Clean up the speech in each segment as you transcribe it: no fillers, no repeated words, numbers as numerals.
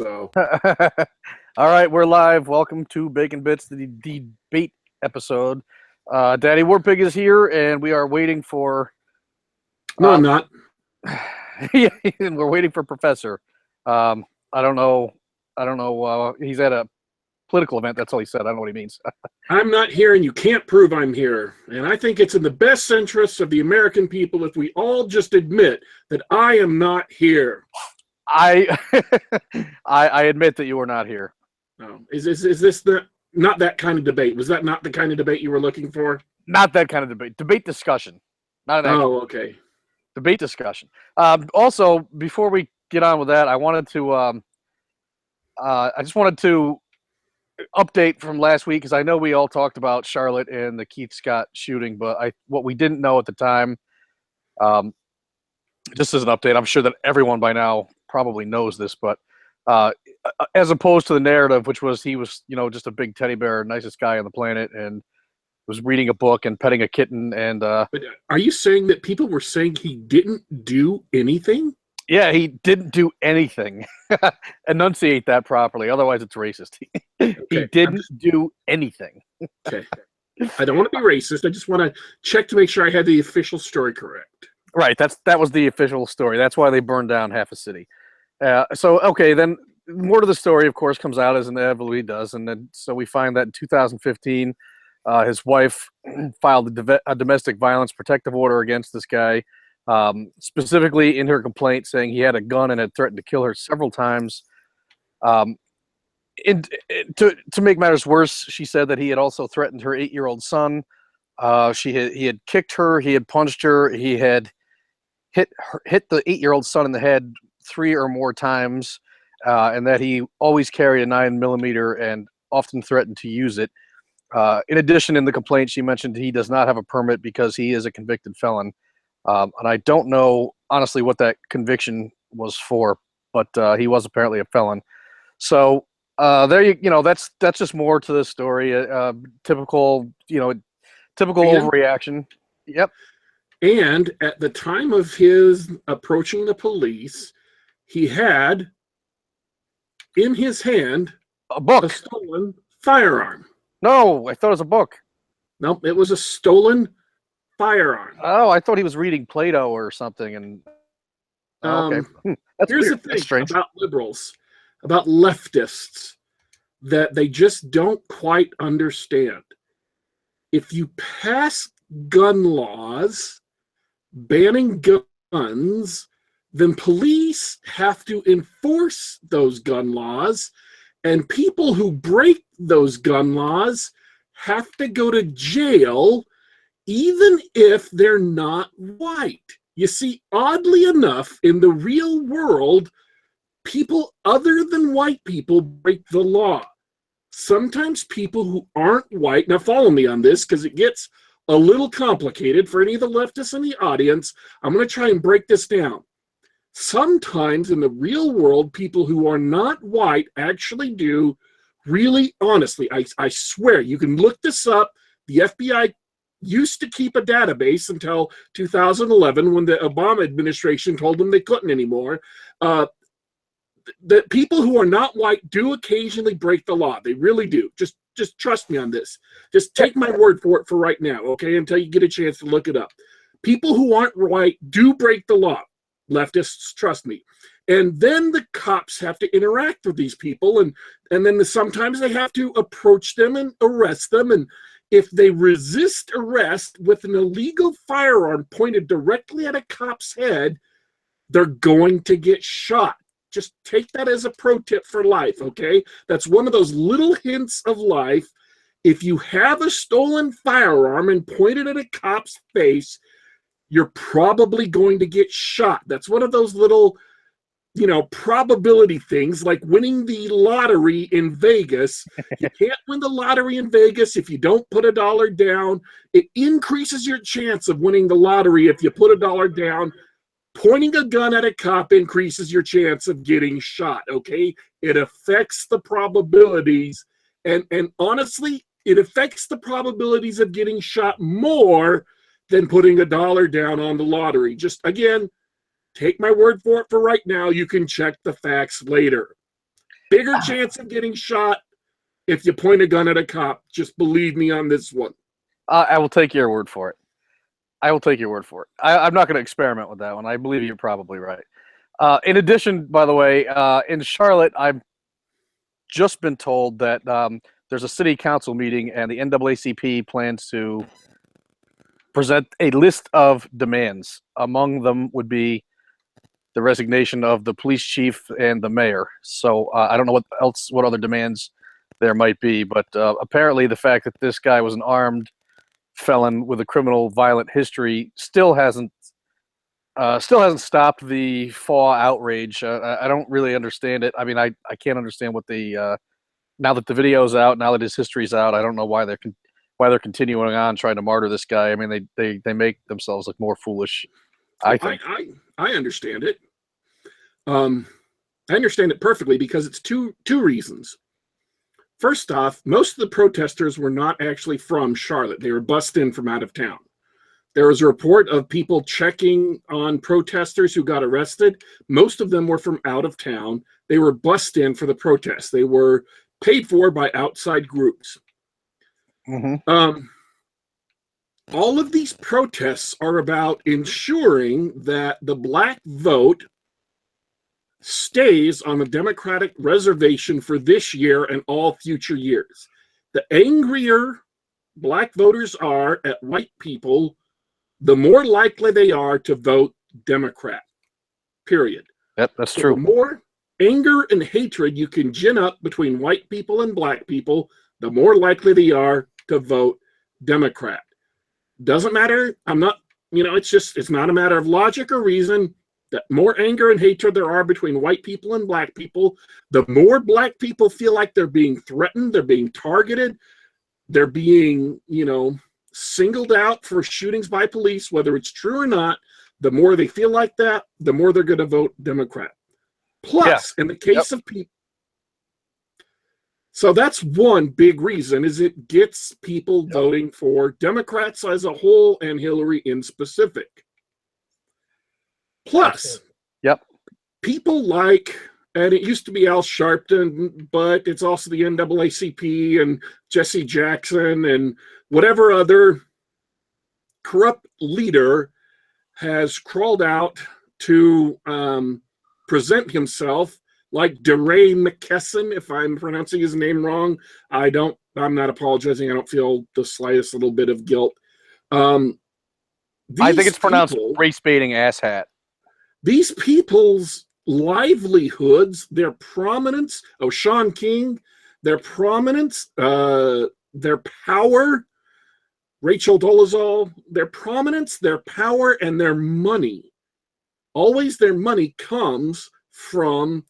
So, All right, we're live. Welcome to BaconBits, the debate episode. Daddy Warpig is here, and we are waiting for. no, I'm not. Yeah, we're waiting for Professor. I don't know. I don't know. He's at a political event. That's all he said. I don't know what he means. I'm not here, and you can't prove I'm here. And I think it's in the best interests of the American people if we all just admit that I am not here. I I admit that you were not here. Oh, is this not that kind of debate? Was that not the kind of debate you were looking for? Not that kind of debate. Debate discussion. Not an actual Okay. debate discussion. Also, before we get on with that, I wanted to. I just wanted to update from last week because I know we all talked about Charlotte and the Keith Scott shooting, but what we didn't know at the time, just as an update, I'm sure that everyone by now probably knows this, but as opposed to the narrative, which was he was just a big teddy bear, nicest guy on the planet, and was reading a book and petting a kitten, and But are you saying that people were saying he didn't do anything? yeah, he didn't do anything. Enunciate that properly, otherwise it's racist. Okay. He didn't do anything. Okay. I don't want to be racist. I just want to check to make sure I had the official story correct. Right, that was the official story. That's why they burned down half a city. Okay, then more to the story, of course, comes out as inevitably does, and then so we find that in 2015, his wife filed a domestic violence protective order against this guy, specifically in her complaint saying he had a gun and had threatened to kill her several times. To make matters worse, she said that he had also threatened her 8-year-old son. He had kicked her, he had punched her, he had hit the 8-year-old son in the head 3 or more times, and that he always carried a 9mm and often threatened to use it. In addition, in the complaint, she mentioned he does not have a permit because he is a convicted felon. And I don't know, honestly, what that conviction was for, but he was apparently a felon. So that's just more to the story. Typical overreaction. Yep. And at the time of his approaching the police, he had in his hand A book. a stolen firearm. No, I thought it was a book. Nope, it was a stolen firearm. Oh, I thought he was reading Plato or something. And okay, that's here's weird. the thing strange. about liberals, about leftists, that they just don't quite understand. If you pass gun laws banning guns, then police have to enforce those gun laws, and people who break those gun laws have to go to jail even if they're not white. You see, oddly enough, in the real world, people other than white people break the law. Sometimes people who aren't white, now follow me on this because it gets a little complicated for any of the leftists in the audience. I'm going to try and break this down. Sometimes in the real world, people who are not white actually do, really honestly, I swear, you can look this up. The FBI used to keep a database until 2011 when the Obama administration told them they couldn't anymore. That people who are not white do occasionally break the law. They really do. Just trust me on this. Just take my word for it for right now, okay, until you get a chance to look it up. People who aren't white do break the law. Leftists, trust me. And then the cops have to interact with these people, and then sometimes they have to approach them and arrest them. And if they resist arrest with an illegal firearm pointed directly at a cop's head, they're going to get shot. Just take that as a pro tip for life, okay? That's one of those little hints of life. If you have a stolen firearm and pointed at a cop's face, you're probably going to get shot. That's one of those little, probability things, like winning the lottery in Vegas. You can't win the lottery in Vegas if you don't put $1 down. It increases your chance of winning the lottery if you put $1 down. Pointing a gun at a cop increases your chance of getting shot, okay? It affects the probabilities. And honestly, it affects the probabilities of getting shot more than putting $1 down on the lottery. Just, again, take my word for it for right now. You can check the facts later. bigger chance of getting shot if you point a gun at a cop. Just believe me on this one. I will take your word for it. I will take your word for it. I'm not going to experiment with that one. I believe you're probably right. In addition, by the way, in Charlotte, I've just been told that there's a city council meeting and the NAACP plans to present a list of demands. Among them would be the resignation of the police chief and the mayor. So I don't know what other demands there might be, but apparently the fact that this guy was an armed felon with a criminal violent history still hasn't stopped the FAW outrage. I don't really understand it. I mean, I can't understand what the now that the video's out, now that his history's out, I don't know why they're continuing on trying to martyr this guy. I mean, they make themselves look more foolish. I think. I understand it. I understand it perfectly because it's two reasons. First off, most of the protesters were not actually from Charlotte. They were bussed in from out of town. There was a report of people checking on protesters who got arrested. Most of them were from out of town. They were bussed in for the protests. They were paid for by outside groups. Mm-hmm. All of these protests are about ensuring that the black vote stays on the Democratic reservation for this year and all future years. The angrier black voters are at white people, the more likely they are to vote Democrat, period. Yep, that's true. The more anger and hatred you can gin up between white people and black people, the more likely they are to vote Democrat. Doesn't matter. It's not a matter of logic or reason. The more anger and hatred there are between white people and black people, the more black people feel like they're being threatened, they're being targeted, they're being, singled out for shootings by police, whether it's true or not. The more they feel like that, the more they're going to vote Democrat. Plus, in the case of people, so that's one big reason, is it gets people voting for Democrats as a whole and Hillary in specific. Plus, people like, and it used to be Al Sharpton, but it's also the NAACP and Jesse Jackson and whatever other corrupt leader has crawled out to present himself, like DeRay McKesson, if I'm pronouncing his name wrong. I'm not apologizing. I don't feel the slightest little bit of guilt. I think it's pronounced race baiting asshat. These people's livelihoods, their prominence, Sean King, their prominence, their power, Rachel Dolezal, their prominence, their power, and their money. Always their money comes from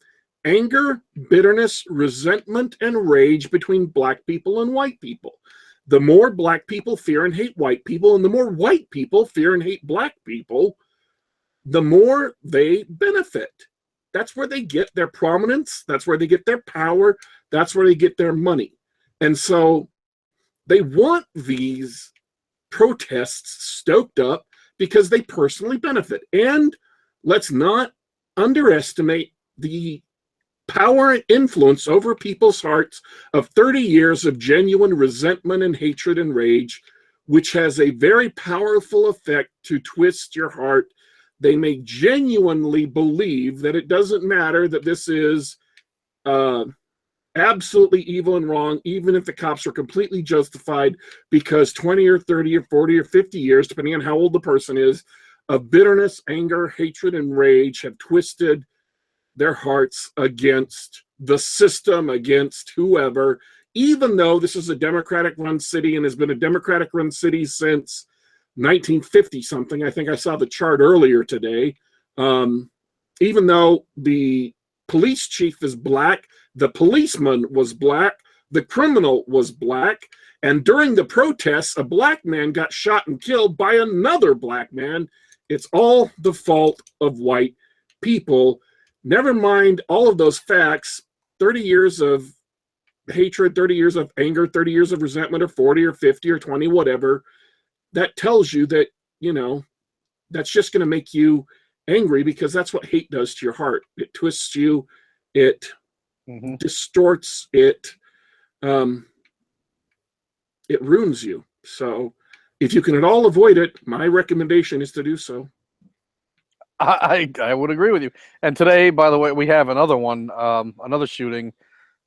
anger, bitterness, resentment, and rage between black people and white people. The more black people fear and hate white people, and the more white people fear and hate black people, the more they benefit. That's where they get their prominence. That's where they get their power. That's where they get their money. And so they want these protests stoked up because they personally benefit. And let's not underestimate the power and influence over people's hearts of 30 years of genuine resentment and hatred and rage, which has a very powerful effect to twist your heart. They may genuinely believe that it doesn't matter, that this is absolutely evil and wrong, even if the cops are completely justified, because 20 or 30 or 40 or 50 years, depending on how old the person is, of bitterness, anger, hatred, and rage have twisted their hearts against the system, against whoever, even though this is a Democratic-run city and has been a Democratic-run city since 1950 something. I think I saw the chart earlier today. Even though the police chief is black, the policeman was black, the criminal was black, and during the protests, a black man got shot and killed by another black man. It's all the fault of white people. Never mind all of those facts, 30 years of hatred, 30 years of anger, 30 years of resentment, or 40 or 50 or 20, whatever. That tells you that, that's just going to make you angry, because that's what hate does to your heart. It twists you. It distorts it. It ruins you. So if you can at all avoid it, my recommendation is to do so. I would agree with you. And today, by the way, we have another one, another shooting.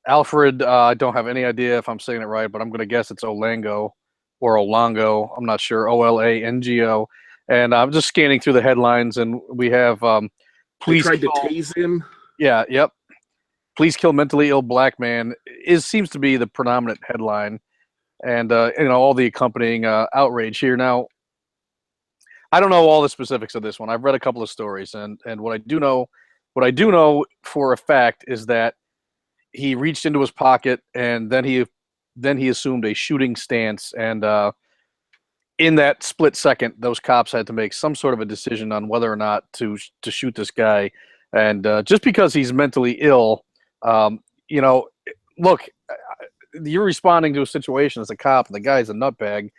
Alfred, I don't have any idea if I'm saying it right, but I'm going to guess it's Olango or Olango. I'm not sure. Olango. And I'm just scanning through the headlines, and we have They tried to tase him. Yeah, yep. Police kill mentally ill black man seems to be the predominant headline, and all the accompanying outrage here. Now, I don't know all the specifics of this one. I've read a couple of stories, and what I do know for a fact is that he reached into his pocket, and then he assumed a shooting stance, and in that split second, those cops had to make some sort of a decision on whether or not to shoot this guy, and just because he's mentally ill, look, you're responding to a situation as a cop, and the guy's a nutbag.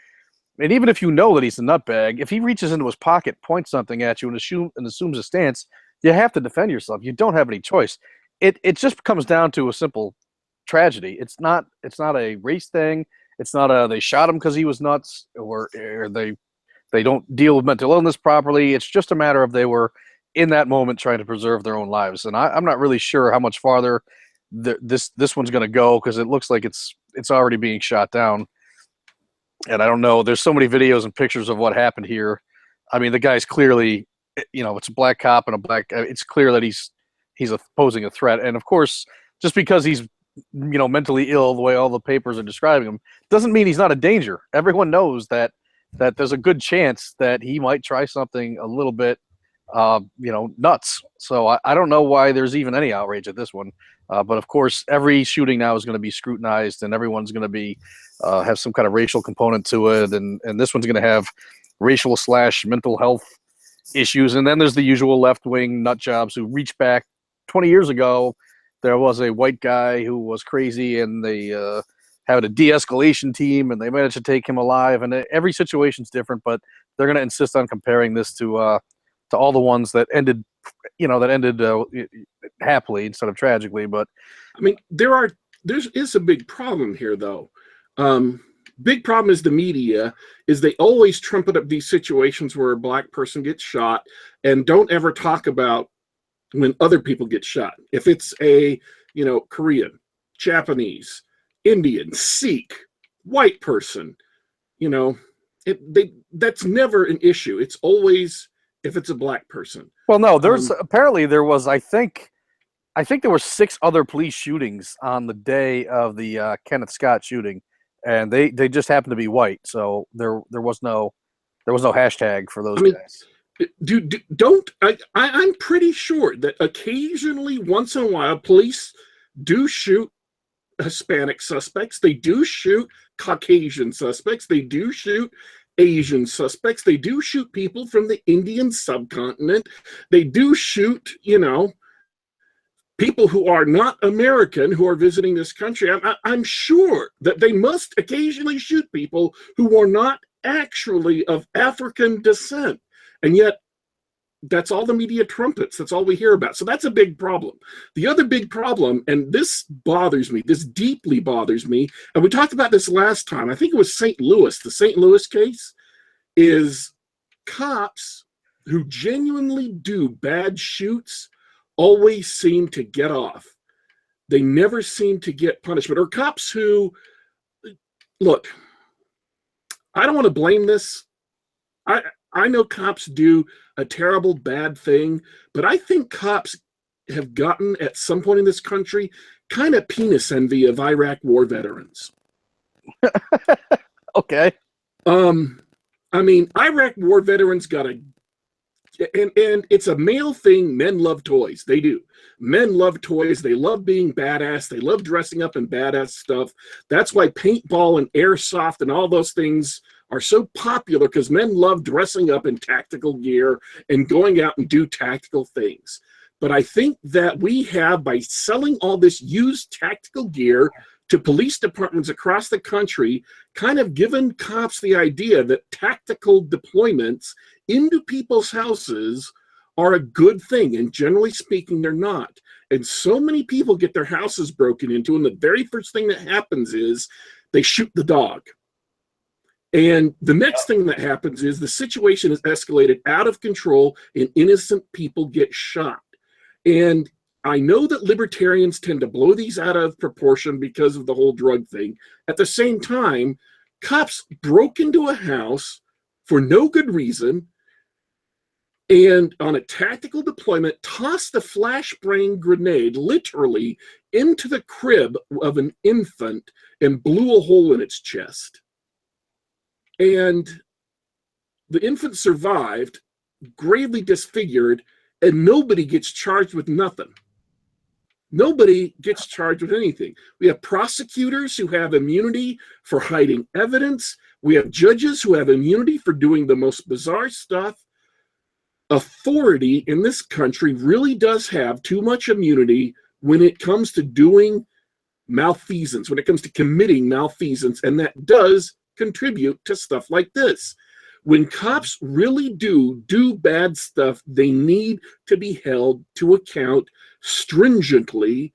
And even if you know that he's a nutbag, if he reaches into his pocket, points something at you, and assumes a stance, you have to defend yourself. You don't have any choice. It just comes down to a simple tragedy. It's not a race thing. It's not they shot him because he was nuts, or they don't deal with mental illness properly. It's just a matter of they were in that moment trying to preserve their own lives. And I'm not really sure how much farther this one's going to go, because it looks like it's already being shot down. And I don't know. There's so many videos and pictures of what happened here. I mean, the guy's clearly, it's a black cop and a black. It's clear that he's posing a threat. And of course, just because he's mentally ill, the way all the papers are describing him, doesn't mean he's not a danger. Everyone knows that there's a good chance that he might try something a little bit, nuts. So I don't know why there's even any outrage at this one. But of course, every shooting now is going to be scrutinized, and everyone's going to be have some kind of racial component to it, and this one's going to have racial / mental health issues. And then there's the usual left-wing nut jobs who reach back 20 years ago. There was a white guy who was crazy, and they had a de-escalation team, and they managed to take him alive. And every situation's different, but they're going to insist on comparing this to all the ones that ended happily instead of tragically. But I mean, there is a big problem here, though. Big problem is the media is they always trumpet up these situations where a black person gets shot and don't ever talk about when other people get shot. If it's a Korean, Japanese, Indian, Sikh, white person, that's never an issue. It's always if it's a black person. Well, no, apparently there was, I think there were 6 other police shootings on the day of the Kenneth Scott shooting, and they just happened to be white. So there was no hashtag for those guys. I'm pretty sure that occasionally, once in a while, police do shoot Hispanic suspects. They do shoot Caucasian suspects. They do shoot Asian suspects. They do shoot people from the Indian subcontinent. They do shoot, people who are not American who are visiting this country. I'm sure that they must occasionally shoot people who are not actually of African descent. And yet, that's all the media trumpets. That's all we hear about. So that's a big problem. The other big problem, and this bothers me, this deeply bothers me, and we talked about this last time, I think it was St. Louis, the St. Louis case, is cops who genuinely do bad shoots always seem to get off. They never seem to get punishment. Or cops who, look, I don't want to blame this. I know cops do a terrible, bad thing, but I think cops have gotten, at some point in this country, kind of penis envy of Iraq war veterans. Okay. I mean, Iraq war veterans got and it's a male thing. Men love toys. They do. Men love toys. They love being badass. They love dressing up in badass stuff. That's why paintball and airsoft and all those things are so popular, because men love dressing up in tactical gear and going out and do tactical things. But I think that we have, by selling all this used tactical gear to police departments across the country, kind of given cops the idea that tactical deployments into people's houses are a good thing. And generally speaking, they're not. And so many people get their houses broken into, and the very first thing that happens is they shoot the dog. And the next thing that happens is the situation is escalated out of control and innocent people get shot. And I know that libertarians tend to blow these out of proportion because of the whole drug thing. At the same time, cops broke into a house for no good reason and on a tactical deployment tossed a flashbang grenade literally into the crib of an infant and blew a hole in its chest. And the infant survived, gravely disfigured, and nobody gets charged with nothing. Nobody gets charged with anything. We have prosecutors who have immunity for hiding evidence. We have judges who have immunity for doing the most bizarre stuff. Authority in this country really does have too much immunity when it comes to doing malfeasance, when it comes to committing malfeasance, and that does contribute to stuff like this. When cops really do bad stuff, they need to be held to account stringently.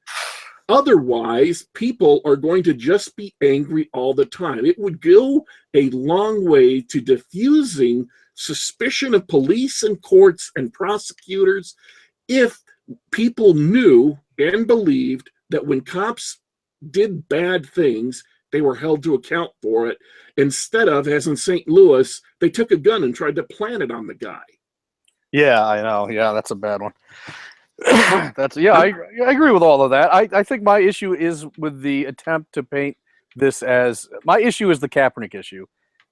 Otherwise, people are going to just be angry all the time. It would go a long way to diffusing suspicion of police and courts and prosecutors if people knew and believed that when cops did bad things, they were held to account for it, instead of, as in St. Louis, they took a gun and tried to plant it on the guy. Yeah, I know. Yeah, that's a bad one. I agree with all of that. I think my issue is with the attempt to paint this as, my issue is the Kaepernick issue.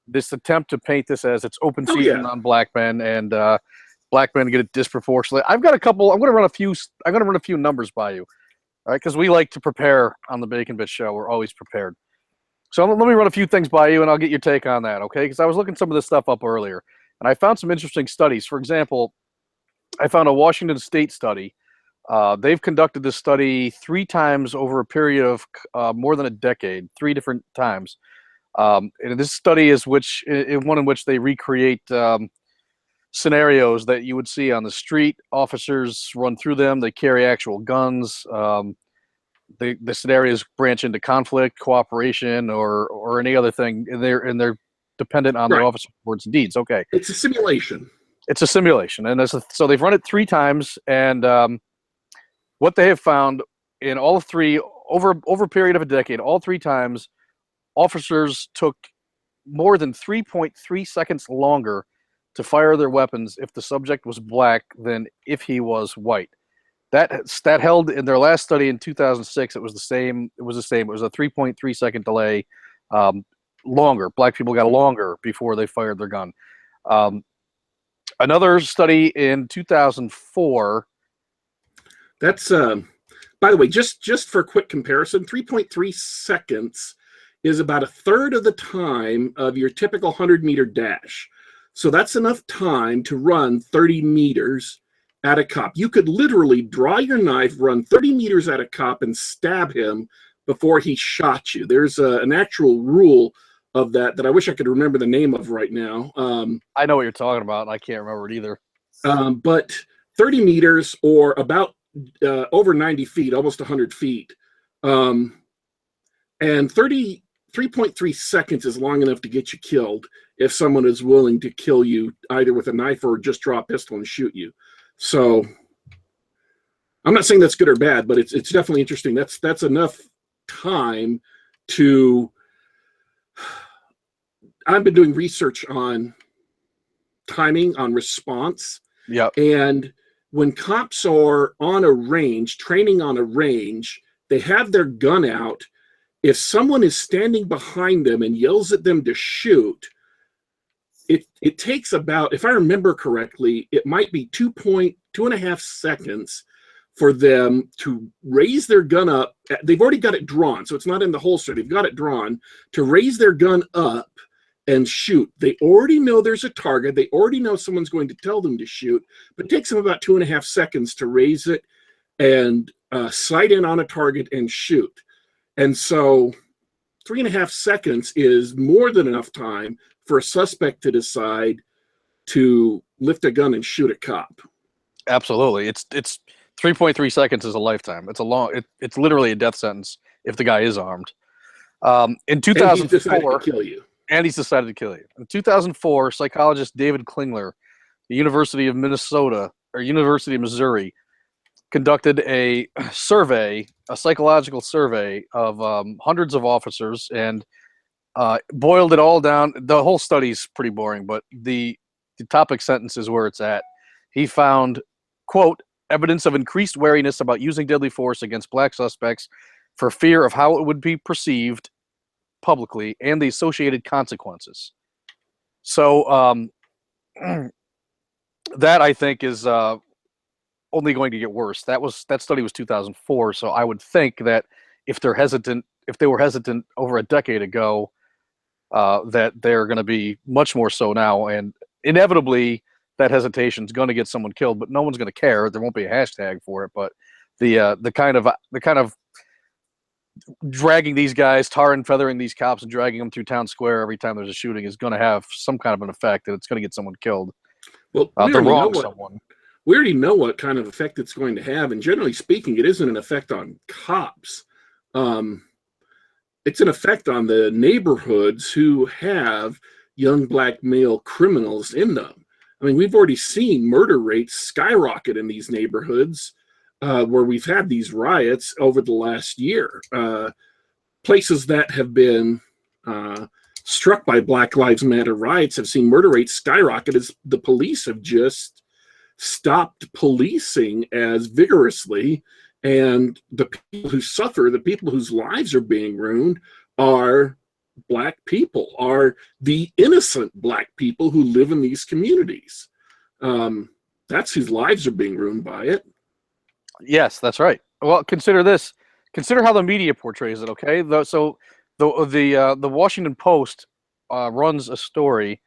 This attempt to paint this as it's open season on black men, and black men get it disproportionately. I've got a couple. I'm going to run a few numbers by you, all right? Because we like to prepare on the Bacon Bits show. We're always prepared. So let me run a few things by you, and I'll get your take on that, okay? Because I was looking some of this stuff up earlier, and I found some interesting studies. For example, I found a Washington State study. They've conducted this study 3 times over a period of more than a decade, 3 different times. And this study is one in which they recreate scenarios that you would see on the street. Officers run through them. They carry actual guns. The scenarios branch into conflict, cooperation, or any other thing. And they're dependent on the officer's words and deeds. Okay, it's a simulation. It's a simulation, and so they've run it 3 times. And what they have found in all 3 over a period of a decade, all 3 times, officers took more than 3.3 seconds longer to fire their weapons if the subject was black than if he was white. That held in their last study in 2006. It was the same. It was a 3.3 second delay. Longer. Black people got longer before they fired their gun. Another study in 2004. That's by the way, just for a quick comparison, 3.3 seconds is about a third of the time of your typical 100-meter dash. So that's enough time to run 30 meters at a cop. You could literally draw your knife, run 30 meters at a cop, and stab him before he shot you. There's an actual rule of that I wish I could remember the name of right now. I know what you're talking about. I can't remember it either. But 30 meters, or about over 90 feet, almost 100 feet. And 3.3 seconds is long enough to get you killed if someone is willing to kill you either with a knife or just draw a pistol and shoot you. So I'm not saying that's good or bad, but it's definitely interesting. That's enough time to. I've been doing research on timing, on response. Yeah. And when cops are on a range, training on a range, they have their gun out. If someone is standing behind them and yells at them to shoot, it takes about, if I remember correctly, it might be 2.5 seconds for them to raise their gun up. They've already got it drawn, so it's not in the holster. They've got it drawn to raise their gun up and shoot. They already know there's a target. They already know someone's going to tell them to shoot, but it takes them about 2.5 seconds to raise it and sight in on a target and shoot. And so 3.5 seconds is more than enough time for a suspect to decide to lift a gun and shoot a cop. Absolutely. It's 3.3 seconds is a lifetime. It's a long. It's literally a death sentence if the guy is armed. In And he's decided to 2004, kill you. and he's decided to kill you. In 2004, psychologist David Klingler, the University of Minnesota or University of Missouri, conducted a survey, a psychological survey of hundreds of officers, and boiled it all down. The whole study's pretty boring, but the topic sentence is where it's at. He found, quote, evidence of increased wariness about using deadly force against black suspects for fear of how it would be perceived publicly and the associated consequences. So that, I think, is only going to get worse. That study was 2004, so I would think that if they were hesitant over a decade ago, that they're going to be much more so now, and inevitably that hesitation is going to get someone killed, but no one's going to care. There won't be a hashtag for it, but the kind of dragging these guys, tar and feathering these cops, and dragging them through town square every time there's a shooting is going to have some kind of an effect, and it's going to get someone killed. Well, they're wrong someone. We already know what kind of effect it's going to have, and generally speaking, it isn't an effect on cops. It's an effect on the neighborhoods who have young black male criminals in them. I mean, we've already seen murder rates skyrocket in these neighborhoods where we've had these riots over the last year. Places that have been struck by Black Lives Matter riots have seen murder rates skyrocket as the police have just stopped policing as vigorously, and the people who suffer, the people whose lives are being ruined, are black people, are the innocent black people who live in these communities. That's whose lives are being ruined by it. Yes, that's right. Well, consider this. Consider how the media portrays it. Okay, so the Washington Post runs a story,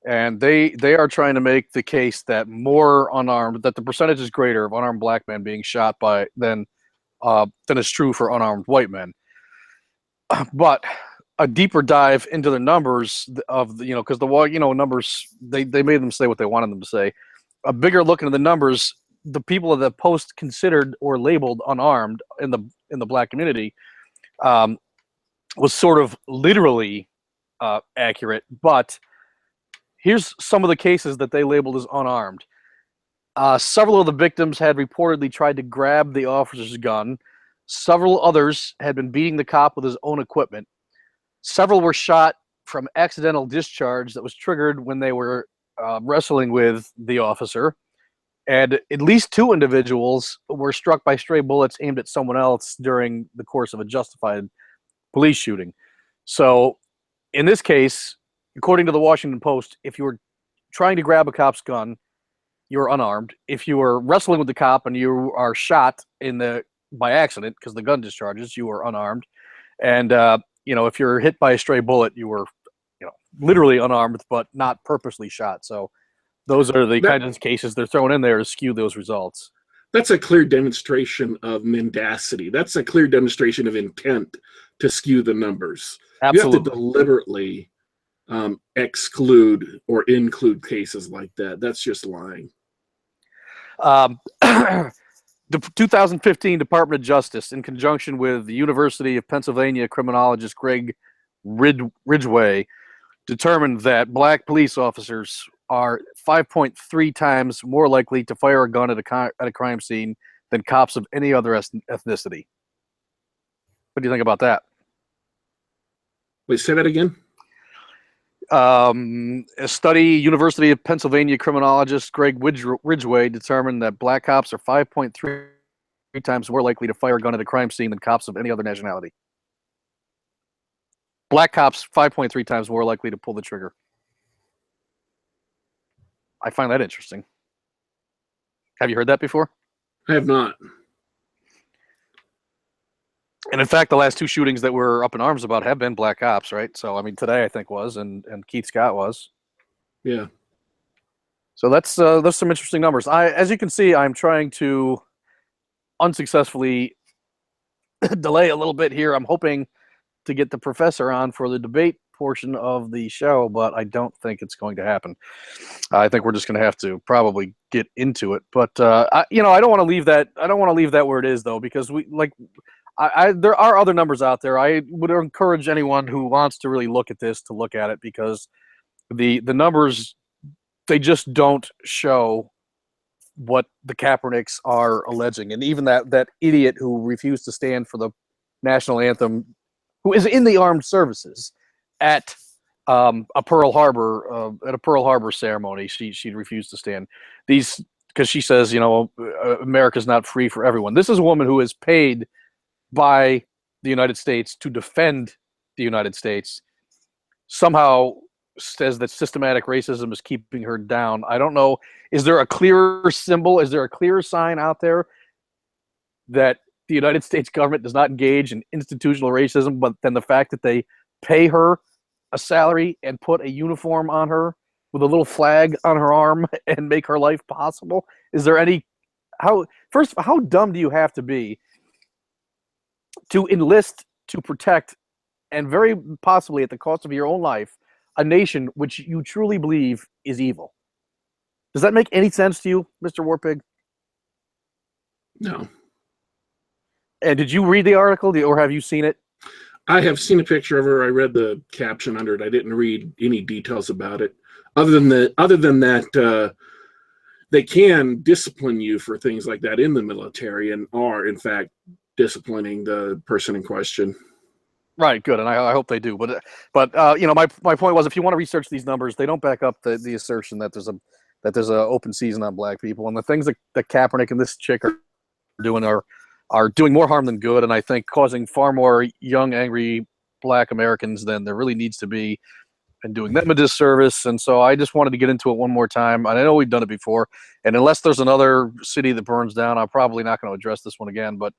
and they are trying to make the case that that the percentage is greater of unarmed black men being shot than is true for unarmed white men. But a deeper dive into the numbers because numbers, they made them say what they wanted them to say. A bigger look into the numbers, the people of the Post considered or labeled unarmed in the black community was sort of literally accurate, but here's some of the cases that they labeled as unarmed. Several of the victims had reportedly tried to grab the officer's gun. Several others had been beating the cop with his own equipment. Several were shot from accidental discharge that was triggered when they were wrestling with the officer. And at least 2 individuals were struck by stray bullets aimed at someone else during the course of a justified police shooting. So in this case, according to the Washington Post, if you were trying to grab a cop's gun, you were unarmed. If you were wrestling with the cop and you are shot by accident because the gun discharges, you were unarmed. And if you're hit by a stray bullet, you were literally unarmed but not purposely shot. So those are the kind of cases they're throwing in there to skew those results. That's a clear demonstration of mendacity. That's a clear demonstration of intent to skew the numbers. Absolutely. You have to deliberately exclude or include cases like that. That's just lying. The 2015 Department of Justice, in conjunction with the University of Pennsylvania criminologist Greg Ridgway, determined that black police officers are 5.3 times more likely to fire a gun at a crime scene than cops of any other ethnicity. What do you think about that? Wait, say that again? A study, University of Pennsylvania criminologist Greg Ridgway determined that black cops are 5.3 times more likely to fire a gun at a crime scene than cops of any other nationality. Black cops 5.3 times more likely to pull the trigger. I find that interesting. Have you heard that before? I have not. And in fact, the last 2 shootings that we're up in arms about have been black cops, right? So, I mean, today I think was, and Keith Scott was. Yeah. So that's some interesting numbers. As you can see, I'm trying to unsuccessfully delay a little bit here. I'm hoping to get the professor on for the debate portion of the show, but I don't think it's going to happen. I think we're just going to have to probably get into it. But I don't want to leave that. I don't want to leave that where it is, though, because there are other numbers out there. I would encourage anyone who wants to really look at this to look at it, because the numbers, they just don't show what the Kaepernicks are alleging. And even that idiot who refused to stand for the national anthem, who is in the armed services, at a Pearl Harbor ceremony, she refused to stand. Because she says, America's not free for everyone. This is a woman who is paid by the United States to defend the United States, somehow says that systematic racism is keeping her down. I don't know. Is there a clearer symbol? Is there a clearer sign out there that the United States government does not engage in institutional racism, but then the fact that they pay her a salary and put a uniform on her with a little flag on her arm and make her life possible? Is there any how dumb do you have to be to enlist to protect, and very possibly at the cost of your own life, a nation which you truly believe is evil? Does that make any sense to you, Mr. Warpig? No. And did you read the article, or have you seen it? I have seen a picture of her. I read the caption under it. I didn't read any details about it. Other than that, they can discipline you for things like that in the military, and are, in fact, disciplining the person in question. Right, good, and I hope they do. But my point was, if you want to research these numbers, they don't back up the assertion that there's a open season on black people, and the things that Kaepernick and this chick are doing are doing more harm than good, and I think causing far more young, angry black Americans than there really needs to be, and doing them a disservice. And so I just wanted to get into it one more time. And I know we've done it before, and unless there's another city that burns down, I'm probably not going to address this one again. But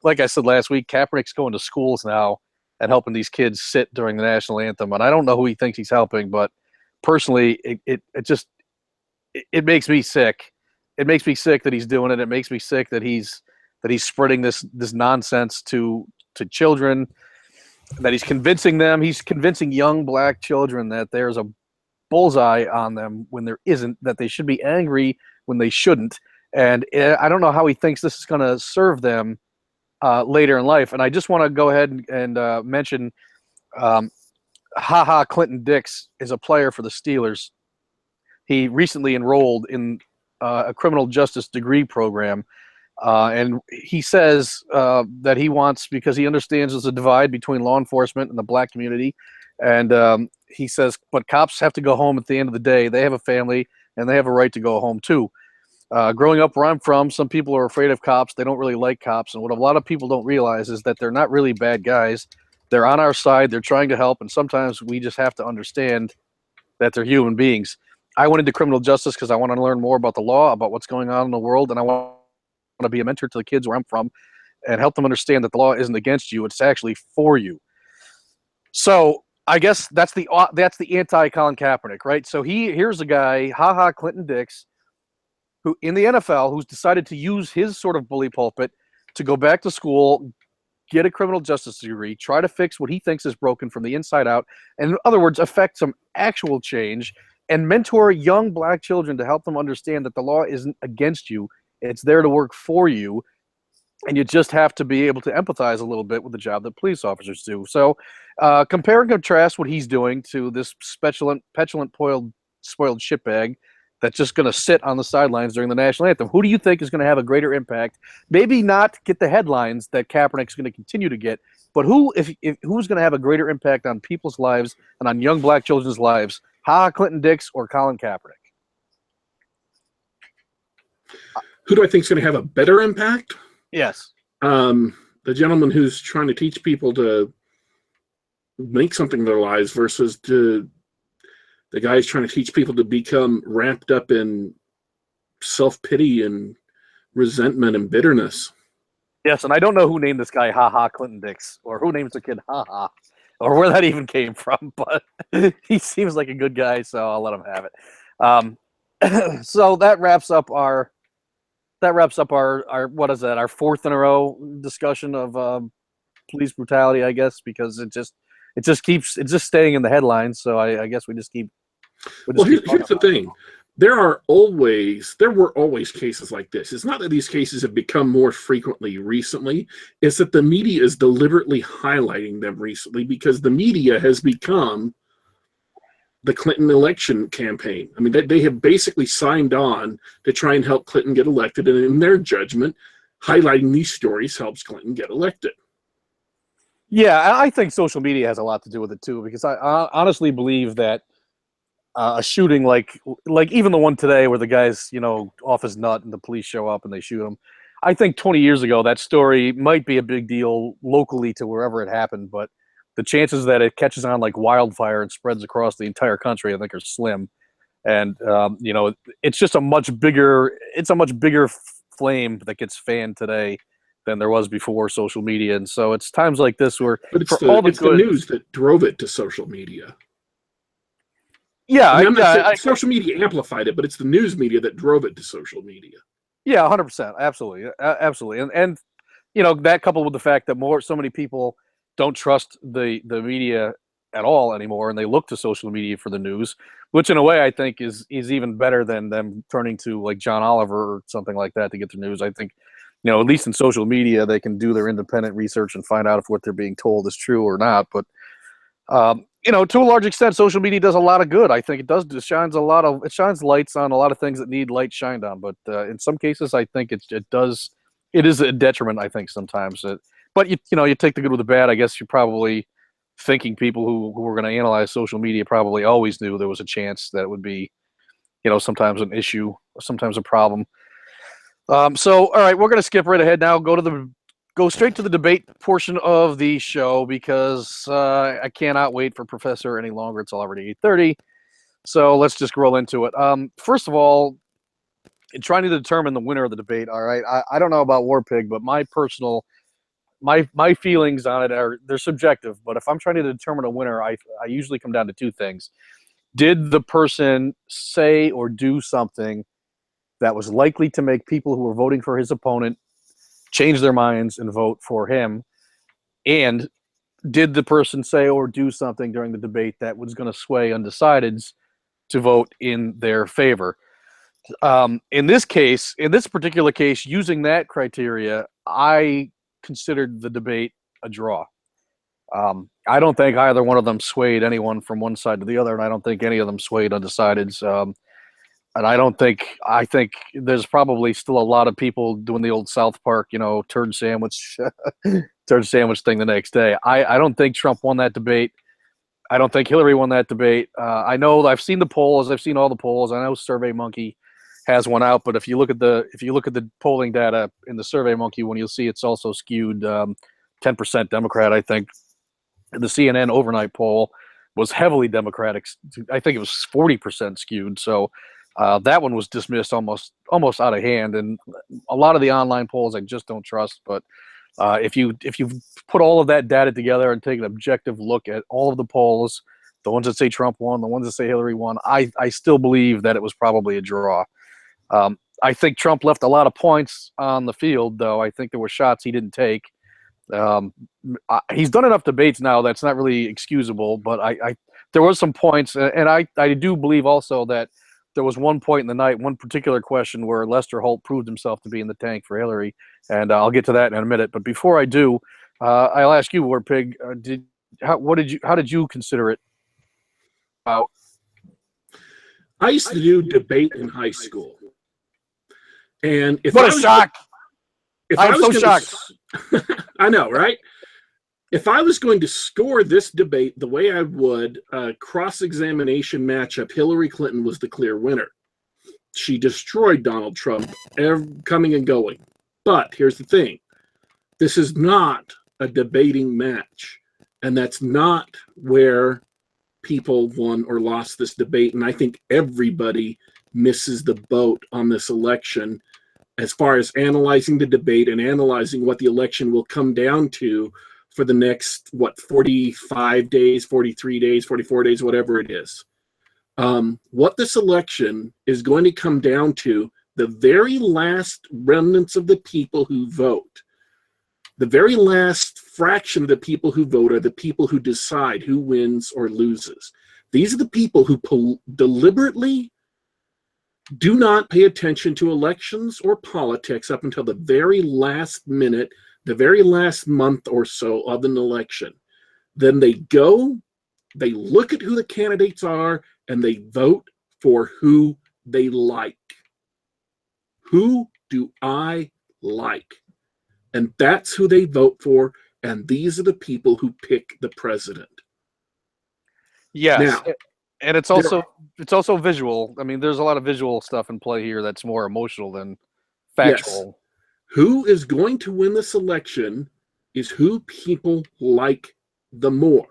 like I said last week, Kaepernick's going to schools now and helping these kids sit during the national anthem. And I don't know who he thinks he's helping, but personally, it makes me sick. It makes me sick that he's doing it. It makes me sick that he's spreading this nonsense to children, that he's convincing them. He's convincing young black children that there's a bullseye on them when there isn't, that they should be angry when they shouldn't. And I don't know how he thinks this is going to serve them later in life. And I just want to go ahead and mention Clinton Dix is a player for the Steelers. He recently enrolled in a criminal justice degree program. And he says that he wants, because he understands there's a divide between law enforcement and the black community. And he says, but cops have to go home at the end of the day. They have a family and they have a right to go home too. Growing up where I'm from, some people are afraid of cops. They don't really like cops. And what a lot of people don't realize is that they're not really bad guys. They're on our side. They're trying to help. And sometimes we just have to understand that they're human beings. I went into criminal justice because I want to learn more about the law, about what's going on in the world. And I want to be a mentor to the kids where I'm from and help them understand that the law isn't against you. It's actually for you. So I guess that's the anti-Colin Kaepernick, right? So here's a guy, Clinton Dix, who in the NFL, who's decided to use his sort of bully pulpit to go back to school, get a criminal justice degree, try to fix what he thinks is broken from the inside out, and in other words, affect some actual change, and mentor young black children to help them understand that the law isn't against you. It's there to work for you, and you just have to be able to empathize a little bit with the job that police officers do. So compare and contrast what he's doing to this petulant, spoiled shitbag that's just going to sit on the sidelines during the national anthem. Who do you think is going to have a greater impact? Maybe not get the headlines that Kaepernick's going to continue to get, but who's going to have a greater impact on people's lives and on young black children's lives? Clinton Dix or Colin Kaepernick? Who do I think is going to have a better impact? Yes. The gentleman who's trying to teach people to make something of their lives versus the guy who's trying to teach people to become wrapped up in self-pity and resentment and bitterness. Yes, and I don't know who named this guy Clinton Dix, or who names the kid or where that even came from, but he seems like a good guy, so I'll let him have it. So that wraps up our what is that, our fourth in a row discussion of police brutality, I guess, because it's just staying in the headlines. So I guess we just keep. Well, here's the thing. There were always cases like this. It's not that these cases have become more frequently recently. It's that the media is deliberately highlighting them recently because the media has become the Clinton election campaign. I mean, they have basically signed on to try and help Clinton get elected. And in their judgment, highlighting these stories helps Clinton get elected. Yeah, I think social media has a lot to do with it too, because I honestly believe that a shooting like even the one today where the guy's off his nut and the police show up and they shoot him. I think 20 years ago that story might be a big deal locally to wherever it happened, but the chances that it catches on like wildfire and spreads across the entire country, I think, are slim. And it's just a much bigger flame that gets fanned today than there was before social media. And so it's times like this where, but it's the news that drove it to social media. Yeah, social media amplified it, but it's the news media that drove it to social media. Yeah, 100%, absolutely, absolutely, and that coupled with the fact that so many people don't trust the media at all anymore, and they look to social media for the news, which in a way I think is even better than them turning to like John Oliver or something like that to get their news. I think, at least in social media, they can do their independent research and find out if what they're being told is true or not. But to a large extent, social media does a lot of good. I think it shines lights on a lot of things that need light shined on. But in some cases, I think it is a detriment. I think sometimes, but you take the good with the bad. I guess you're probably thinking people who were going to analyze social media probably always knew there was a chance that it would be, sometimes an issue, or sometimes a problem. So, all right, we're going to skip right ahead now. Go straight to the debate portion of the show because I cannot wait for Professor any longer. It's already 8:30. So let's just roll into it. First of all, in trying to determine the winner of the debate, all right, I don't know about Warpig, but my feelings on it they're subjective. But if I'm trying to determine a winner, I usually come down to two things. Did the person say or do something that was likely to make people who were voting for his opponent change their minds and vote for him? And did the person say or do something during the debate that was going to sway undecideds to vote in their favor? In this particular case, using that criteria, I considered the debate a draw. I don't think either one of them swayed anyone from one side to the other, and I don't think any of them swayed undecideds. And I think there's probably still a lot of people doing the old South Park, turd sandwich thing the next day. I don't think Trump won that debate. I don't think Hillary won that debate. I know I've seen the polls. I've seen all the polls. I know SurveyMonkey has one out, but if you look at the polling data in the SurveyMonkey one, you'll see it's also skewed 10% Democrat. I think the CNN overnight poll was heavily Democratic. I think it was 40% skewed. So that one was dismissed almost out of hand. And a lot of the online polls I just don't trust. But if you put all of that data together and take an objective look at all of the polls, the ones that say Trump won, the ones that say Hillary won, I still believe that it was probably a draw. I think Trump left a lot of points on the field, though. I think there were shots he didn't take. He's done enough debates now that's not really excusable, but there was some points, and I do believe also that there was one point in the night, one particular question where Lester Holt proved himself to be in the tank for Hillary, and I'll get to that in a minute. But before I do, I'll ask you, Warpig, how did you consider it? I used to do debate in high school, and shock! I'm so shocked. I know, right? If I was going to score this debate the way I would a cross-examination matchup, Hillary Clinton was the clear winner. She destroyed Donald Trump coming and going. But here's the thing. This is not a debating match. And that's not where people won or lost this debate. And I think everybody misses the boat on this election as far as analyzing the debate and analyzing what the election will come down to for the next, 45 days, 43 days, 44 days, whatever it is. What this election is going to come down to, the very last remnants of the people who vote The very last fraction of the people who vote are the people who decide who wins or loses. These are the people who deliberately do not pay attention to elections or politics up until the very last minute, the very last month or so of an election. Then they go, they look at who the candidates are, and they vote for who they like. Who do I like? And that's who they vote for, and these are the people who pick the president. Yes. Now, and it's also visual. I mean, there's a lot of visual stuff in play here that's more emotional than factual. yes, who is going to win this election is who people like the more.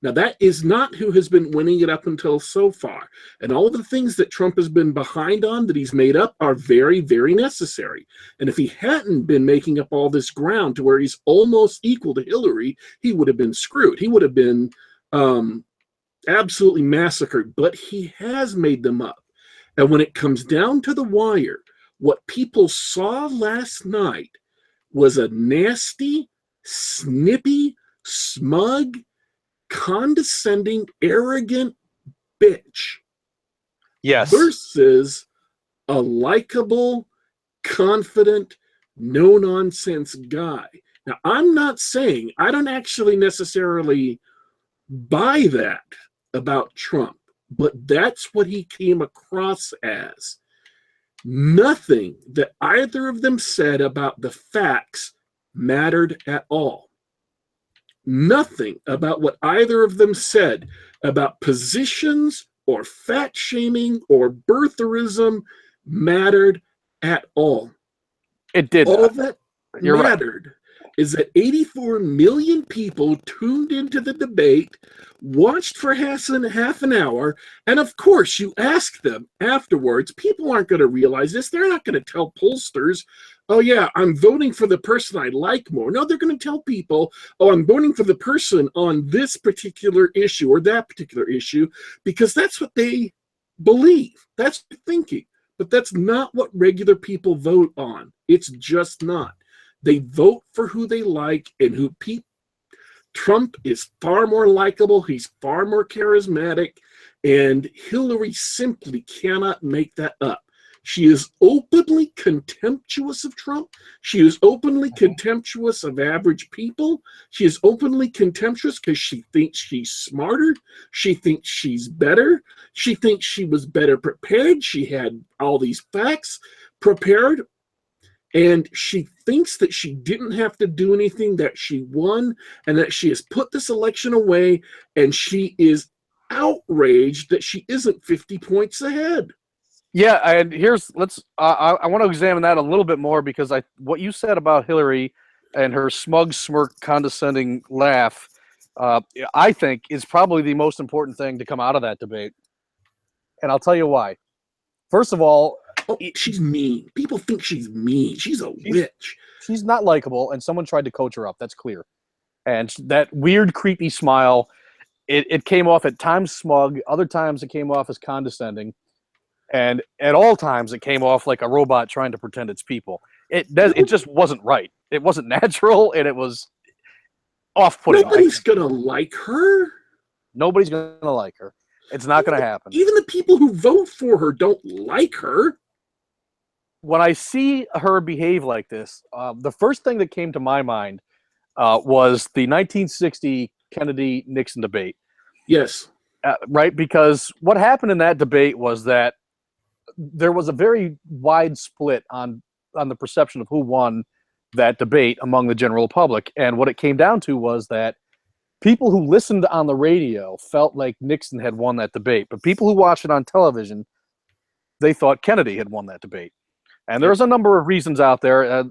Now, that is not who has been winning it up until so far. And all the things that Trump has been behind on that he's made up are very, very necessary. And if he hadn't been making up all this ground to where he's almost equal to Hillary, he would have been screwed. He would have been absolutely massacred. But he has made them up. And when it comes down to the wire, what people saw last night was a nasty, snippy, smug, condescending, arrogant bitch. Yes. Versus a likable, confident, no-nonsense guy. Now, I'm not saying, I don't actually necessarily buy that about Trump, but that's what he came across as. Nothing that either of them said about the facts mattered at all. Nothing about what either of them said about positions or fat shaming or birtherism mattered at all. It did. All that You're mattered is that 84 million people tuned into the debate, watched for half an hour, and of course, you ask them afterwards, people aren't going to realize this. They're not going to tell pollsters, oh yeah, I'm voting for the person I like more. No, they're going to tell people, oh, I'm voting for the person on this particular issue or that particular issue, because that's what they believe. That's their thinking. But that's not what regular people vote on. It's just not. They vote for who they like and who Trump is far more likable. He's far more charismatic. And Hillary simply cannot make that up. She is openly contemptuous of Trump. She is openly contemptuous of average people. She is openly contemptuous because she thinks she's smarter. She thinks she's better. She thinks she was better prepared. She had all these facts prepared. And she thinks that she didn't have to do anything, that she won, and that she has put this election away. And she is outraged that she isn't 50 points ahead. Yeah, and I want to examine that a little bit more because what you said about Hillary and her smug, smirk, condescending laugh, I think is probably the most important thing to come out of that debate. And I'll tell you why. First of all, she's mean. People think she's mean. She's a witch. She's not likable, and someone tried to coach her up. That's clear. And that weird, creepy smile, it came off at times smug. Other times it came off as condescending. And at all times, it came off like a robot trying to pretend it's people. It just wasn't right. It wasn't natural, and it was off-putting. Nobody's going to like her. Nobody's going to like her. It's not going to happen. Even the people who vote for her don't like her. When I see her behave like this, the first thing that came to my mind was the 1960 Kennedy-Nixon debate. Yes. Right? Because what happened in that debate was that there was a very wide split on the perception of who won that debate among the general public. And what it came down to was that people who listened on the radio felt like Nixon had won that debate. But people who watched it on television, they thought Kennedy had won that debate. And there's a number of reasons out there.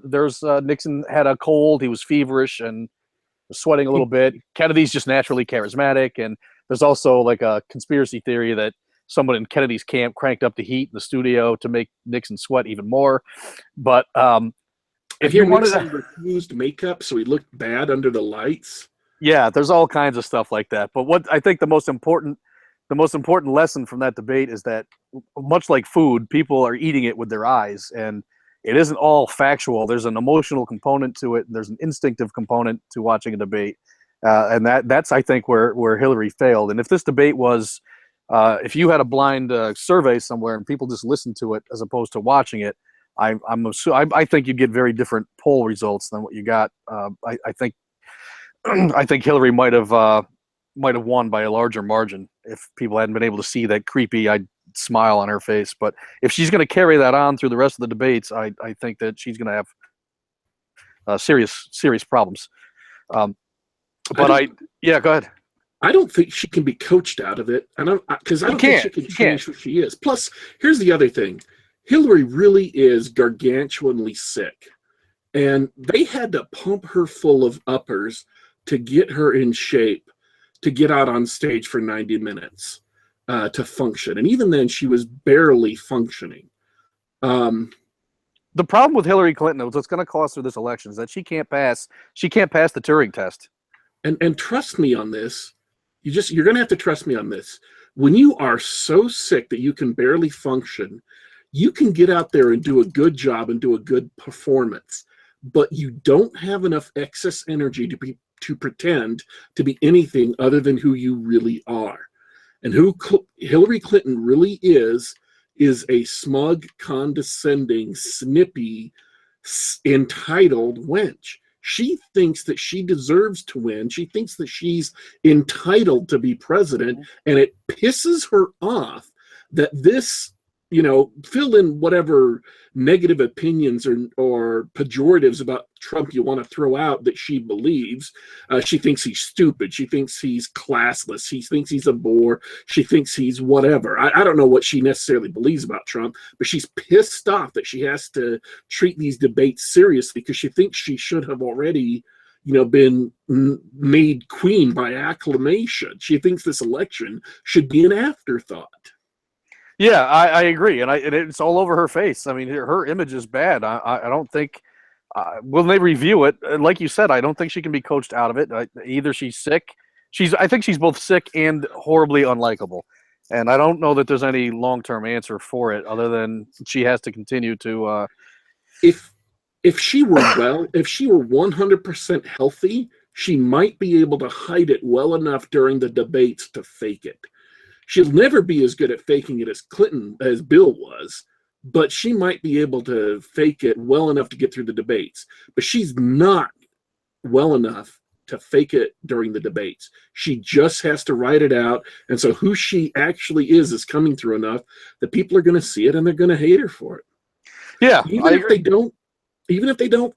Nixon had a cold. He was feverish and was sweating a little bit. Kennedy's just naturally charismatic. And there's also like a conspiracy theory that someone in Kennedy's camp cranked up the heat in the studio to make Nixon sweat even more. But if you wanted to refused makeup, so he looked bad under the lights. Yeah, there's all kinds of stuff like that. But what I think the most important lesson from that debate is that much like food, people are eating it with their eyes. And it isn't all factual. There's an emotional component to it. And there's an instinctive component to watching a debate. And that's, I think, where Hillary failed. And if this debate was, if you had a blind survey somewhere and people just listened to it as opposed to watching it, I think you'd get very different poll results than what you got. I think I think Hillary might have won by a larger margin if people hadn't been able to see that creepy-eyed smile on her face. But if she's going to carry that on through the rest of the debates, I think that she's going to have serious problems. But yeah, go ahead. I don't think she can be coached out of it, and because I don't think she can change who she is. Plus, here's the other thing: Hillary really is gargantuanly sick, and they had to pump her full of uppers to get her in shape to get out on stage for 90 minutes to function, and even then, she was barely functioning. The problem with Hillary Clinton, what's going to cost her this election, is that she can't pass the Turing test. And trust me on this. You're going to have to trust me on this. When you are so sick that you can barely function, you can get out there and do a good job and do a good performance, but you don't have enough excess energy to pretend to be anything other than who you really are. And who Hillary Clinton really is a smug, condescending, snippy, entitled wench. She thinks that she deserves to win. She thinks that she's entitled to be president, and it pisses her off that this, fill in whatever negative opinions or pejoratives about Trump you want to throw out that she believes. She thinks he's stupid. She thinks he's classless. She thinks he's a bore. She thinks he's whatever. I don't know what she necessarily believes about Trump, but she's pissed off that she has to treat these debates seriously because she thinks she should have already been made queen by acclamation. She thinks this election should be an afterthought. Yeah, I agree, and it's all over her face. I mean, her image is bad. I don't think when they review it, like you said, I don't think she can be coached out of it. Either she's sick. I think she's both sick and horribly unlikable, and I don't know that there's any long-term answer for it other than she has to continue to. If she were 100% healthy, she might be able to hide it well enough during the debates to fake it. She'll never be as good at faking it as Bill was, but she might be able to fake it well enough to get through the debates. But she's not well enough to fake it during the debates. She just has to write it out. And so who she actually is coming through enough that people are going to see it and they're going to hate her for it. Yeah. Even if they don't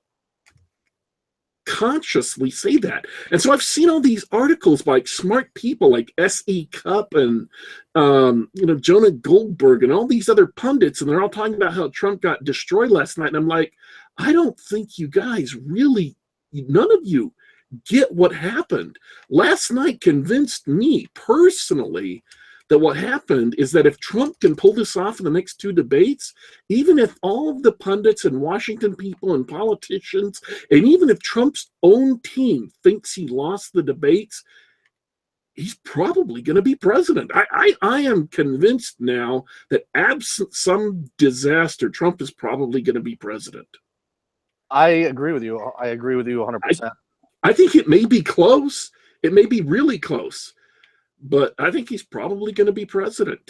consciously say that. And so I've seen all these articles by smart people like S.E. Cupp and Jonah Goldberg and all these other pundits, and they're all talking about how Trump got destroyed last night. And I'm like, I don't think you guys really, none of you get what happened. Last night convinced me personally that what happened is that if Trump can pull this off in the next two debates, even if all of the pundits and Washington people and politicians, and even if Trump's own team thinks he lost the debates, he's probably going to be president. I am convinced now that absent some disaster, Trump is probably going to be president. I agree with you. I agree with you 100%. I think it may be close. It may be really close. But I think he's probably going to be president.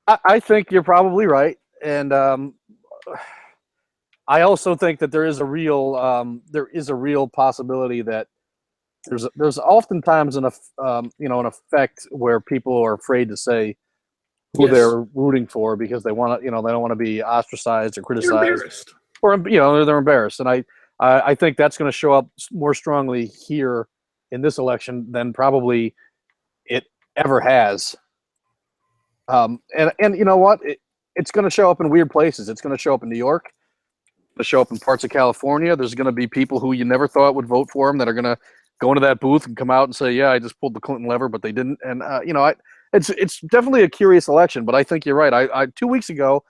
I think you're probably right, and I also think that there is a real possibility that there's oftentimes an effect where people are afraid to say who they're rooting for because they want to they don't want to be ostracized or criticized or they're embarrassed, and I think that's going to show up more strongly here in this election than probably it ever has. And you know what? It's going to show up in weird places. It's going to show up in New York. It's going to show up in parts of California. There's going to be people who you never thought would vote for him that are going to go into that booth and come out and say, yeah, I just pulled the Clinton lever, but they didn't. And, it's definitely a curious election, but I think you're right. I 2 weeks ago,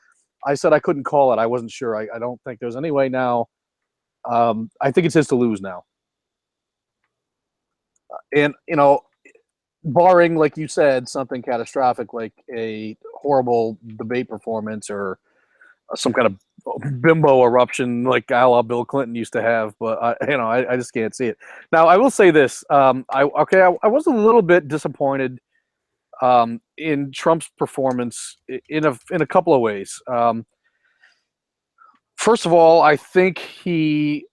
I said I couldn't call it. I wasn't sure. I don't think there's any way now. I think it's his to lose now. And, barring, like you said, something catastrophic like a horrible debate performance or some kind of bimbo eruption like a la Bill Clinton used to have, but I just can't see it. Now, I will say this: I was a little bit disappointed in Trump's performance in a couple of ways. First of all, I think he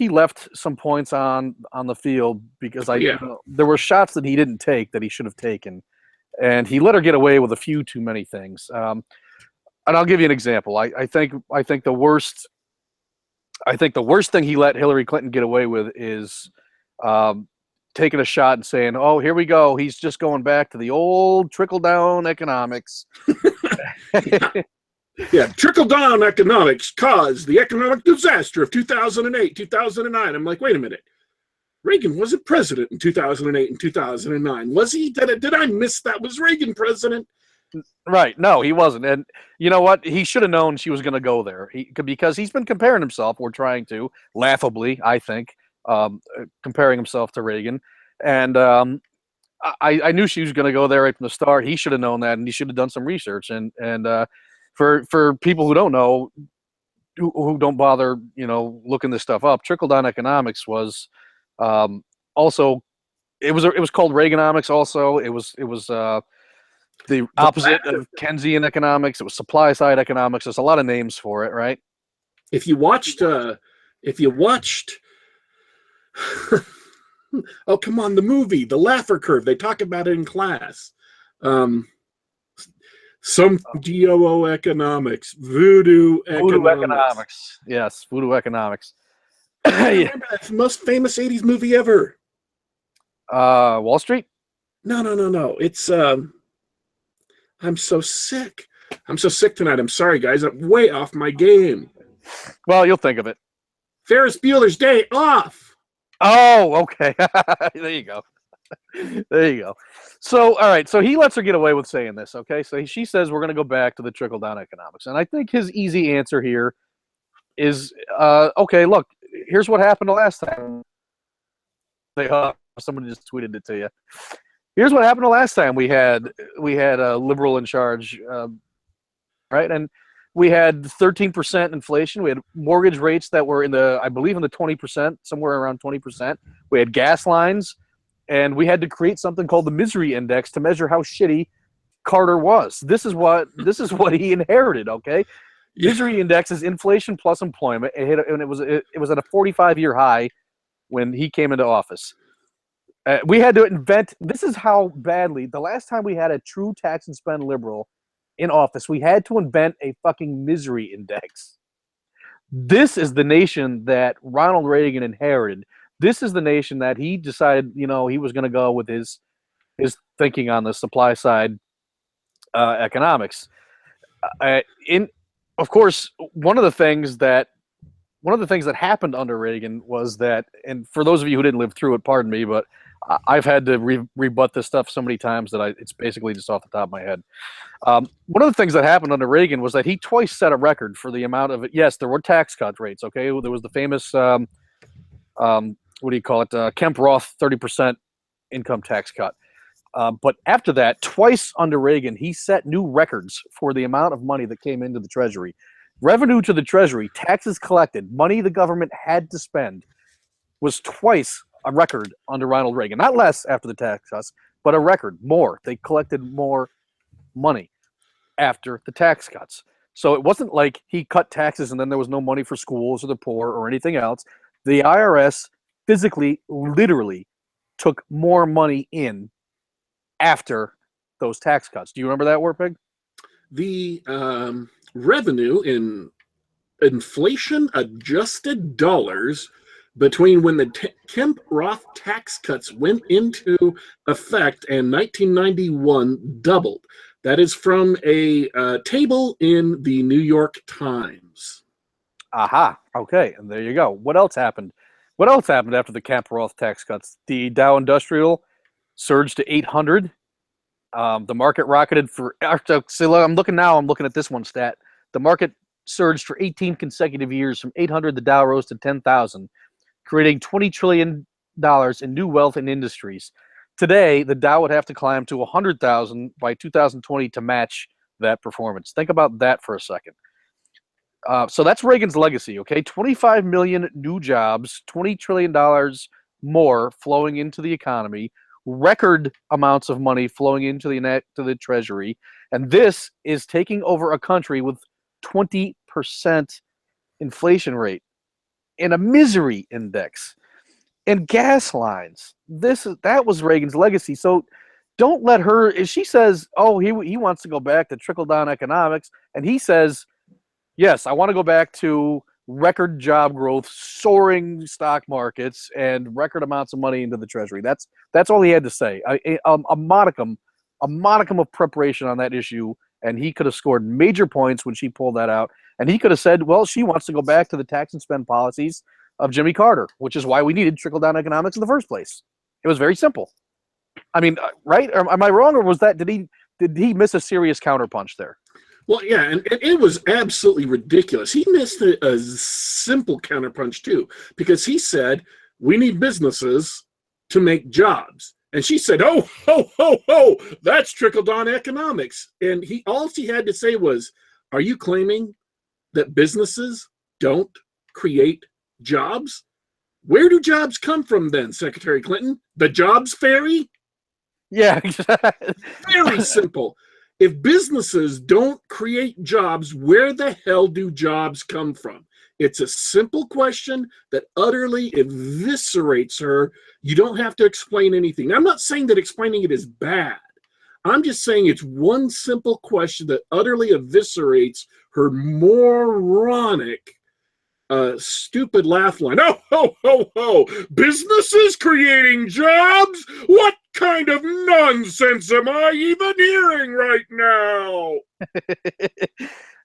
left some points on the field because there were shots that he didn't take that he should have taken, and he let her get away with a few too many things. And I'll give you an example. I think the worst thing he let Hillary Clinton get away with is taking a shot and saying, "Oh, here we go. He's just going back to the old trickle-down economics." Yeah, trickle-down economics caused the economic disaster of 2008, 2009. I'm like, wait a minute. Reagan wasn't president in 2008 and 2009. Was he? Did I miss that? Was Reagan president? Right. No, he wasn't. And you know what? He should have known she was going to go there because he's been comparing himself, or trying to, laughably, I think, comparing himself to Reagan. And I knew she was going to go there right from the start. He should have known that, and he should have done some research. And for people who don't know, who don't bother, looking this stuff up, trickle-down economics was also, it was called Reaganomics also. It was the opposite of Keynesian economics. It was supply side economics. There's a lot of names for it, right? If you watched, oh come on, the movie, The Laffer Curve, they talk about it in class. Some DOO economics, voodoo economics. Yes, voodoo economics. I remember that's the most famous 80s movie ever. Wall Street? No. It's I'm so sick. I'm so sick tonight. I'm sorry, guys. I'm way off my game. Well, you'll think of it. Ferris Bueller's Day Off. Oh, okay. There you go. There you go. So, all right. So he lets her get away with saying this. Okay. So she says we're going to go back to the trickle-down economics. And I think his easy answer here is, okay, look, here's what happened the last time. Somebody just tweeted it to you. Here's what happened the last time we had a liberal in charge, right? And we had 13% inflation. We had mortgage rates that were I believe in the 20%, somewhere around 20%. We had gas lines, and we had to create something called the misery index to measure how shitty Carter was. This is what he inherited. Okay, misery index is inflation plus employment. It was at a 45-year high when he came into office. We had to invent. This is how badly the last time we had a true tax and spend liberal in office, we had to invent a fucking misery index. This is the nation that Ronald Reagan inherited. This is the nation that he decided, he was going to go with his thinking on the supply side economics. Of course, one of the things that happened under Reagan was that, and for those of you who didn't live through it, pardon me, but I've had to rebut this stuff so many times that it's basically just off the top of my head. One of the things that happened under Reagan was that he twice set a record for the amount of, yes, there were tax cut rates. Okay, there was the famous what do you call it? Kemp-Roth 30% income tax cut. But after that, twice under Reagan, he set new records for the amount of money that came into the Treasury. Revenue to the Treasury, taxes collected, money the government had to spend, was twice a record under Ronald Reagan. Not less after the tax cuts, but a record, more. They collected more money after the tax cuts. So it wasn't like he cut taxes and then there was no money for schools or the poor or anything else. The IRS physically, literally took more money in after those tax cuts. Do you remember that, Warpig? The revenue in inflation-adjusted dollars between when the Kemp-Roth tax cuts went into effect and 1991 doubled. That is from a table in the New York Times. Aha. Okay, and there you go. What else happened? What else happened after the Kemp-Roth tax cuts? The Dow Industrial surged to 800. The market rocketed for. So I'm looking at this one stat. The market surged for 18 consecutive years. From 800, the Dow rose to 10,000, creating $20 trillion in new wealth and industries. Today, the Dow would have to climb to 100,000 by 2020 to match that performance. Think about that for a second. So that's Reagan's legacy, okay? 25 million new jobs, $20 trillion more flowing into the economy, record amounts of money flowing into the Treasury, and this is taking over a country with 20% inflation rate and a misery index and gas lines. That was Reagan's legacy. So don't let her, if she says, oh, he wants to go back to trickle-down economics, and he says, yes, I want to go back to record job growth, soaring stock markets, and record amounts of money into the Treasury. That's all he had to say. A modicum of preparation on that issue, and he could have scored major points when she pulled that out. And he could have said, well, she wants to go back to the tax and spend policies of Jimmy Carter, which is why we needed trickle-down economics in the first place. It was very simple. I mean, right? Am I wrong, or was that did he miss a serious counterpunch there? Well, yeah, and it was absolutely ridiculous. He missed a simple counterpunch, too, because he said, we need businesses to make jobs. And she said, oh, ho, ho, ho, that's trickle-down economics. And all he had to say was, are you claiming that businesses don't create jobs? Where do jobs come from then, Secretary Clinton? The jobs fairy? Yeah. Very simple. If businesses don't create jobs, where the hell do jobs come from? It's a simple question that utterly eviscerates her. You don't have to explain anything. I'm not saying that explaining it is bad. I'm just saying it's one simple question that utterly eviscerates her moronic, stupid laugh line. Oh, ho, ho, ho. Businesses creating jobs? What kind of nonsense am I even hearing right now?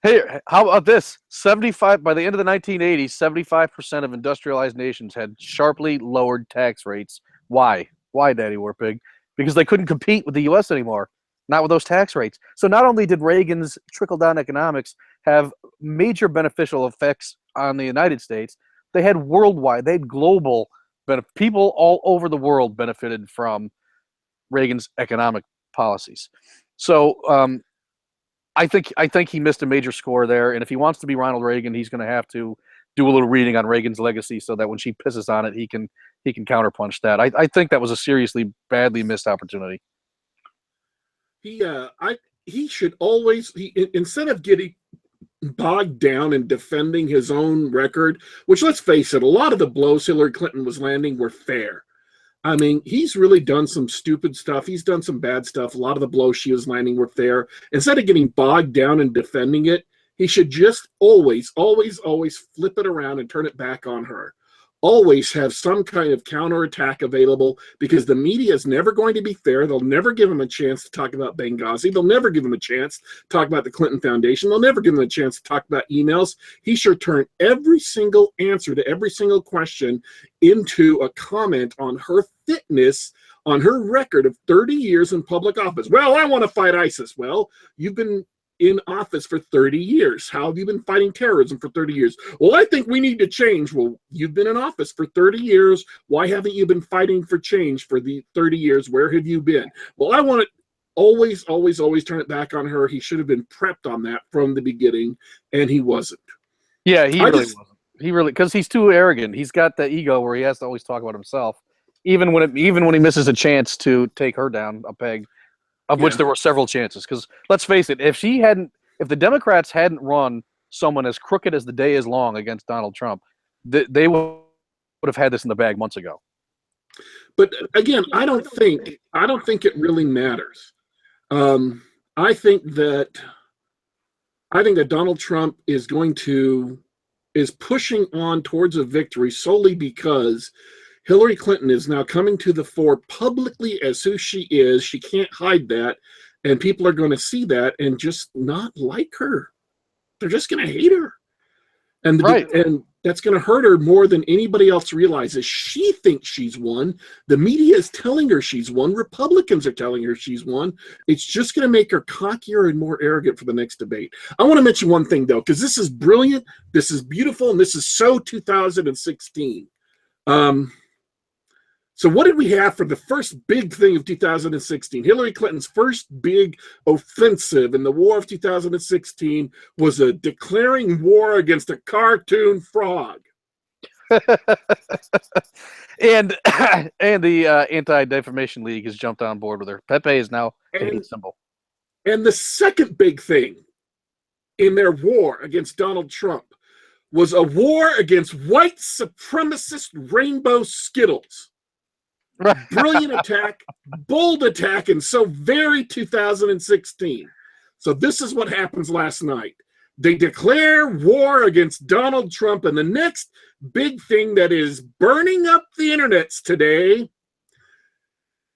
Hey, how about this? 75 by the end of the 1980s, 75% of industrialized nations had sharply lowered tax rates. Why? Why, Daddy Warpig? Because they couldn't compete with the U.S. anymore. Not with those tax rates. So not only did Reagan's trickle-down economics have major beneficial effects on the United States, they had worldwide, they had global benefit. People all over the world benefited from Reagan's economic policies. So I think he missed a major score there. And if he wants to be Ronald Reagan, he's going to have to do a little reading on Reagan's legacy so that when she pisses on it, he can counterpunch that. I think that was a seriously badly missed opportunity. He should always, instead of getting bogged down in defending his own record, which, let's face it, a lot of the blows Hillary Clinton was landing were fair. I mean, he's really done some stupid stuff. He's done some bad stuff. A lot of the blows she was landing were fair. Instead of getting bogged down in defending it, he should just always, always, always flip it around and turn it back on her. Always have some kind of counterattack available, because the media is never going to be fair. They'll never give him a chance to talk about Benghazi. They'll never give him a chance to talk about the Clinton Foundation. They'll never give him a chance to talk about emails. He should turn every single answer to every single question into a comment on her fitness, on her record of 30 years in public office. Well, I want to fight ISIS. Well, you've been in office for 30 years. How have you been fighting terrorism for 30 years? Well, I think we need to change. Well, you've been in office for 30 years. Why haven't you been fighting for change for the 30 years? Where have you been? Well, I want to always, always, always turn it back on her. He should have been prepped on that from the beginning, and he wasn't. Yeah, he really wasn't. He really, because he's too arrogant. He's got that ego where he has to always talk about himself, even when he misses a chance to take her down a peg. Of which there were several chances, because let's face it, if the Democrats hadn't run someone as crooked as the day is long against Donald Trump, they would have had this in the bag months ago. But again, I don't think it really matters. I think that Donald Trump is pushing on towards a victory solely because Hillary Clinton is now coming to the fore publicly as who she is. She can't hide that, and people are going to see that and just not like her. They're just going to hate her, and that's going to hurt her more than anybody else realizes. She thinks she's won. The media is telling her she's won. Republicans are telling her she's won. It's just going to make her cockier and more arrogant for the next debate. I want to mention one thing, though, because this is brilliant, this is beautiful, and this is so 2016. So what did we have for the first big thing of 2016? Hillary Clinton's first big offensive in the war of 2016 was a declaring war against a cartoon frog. and the Anti-Defamation League has jumped on board with her. Pepe is now a hate symbol. And the second big thing in their war against Donald Trump was a war against white supremacist rainbow Skittles. Brilliant attack, bold attack, and so very 2016. So this is what happens last night. They declare war against Donald Trump, and the next big thing that is burning up the internets today,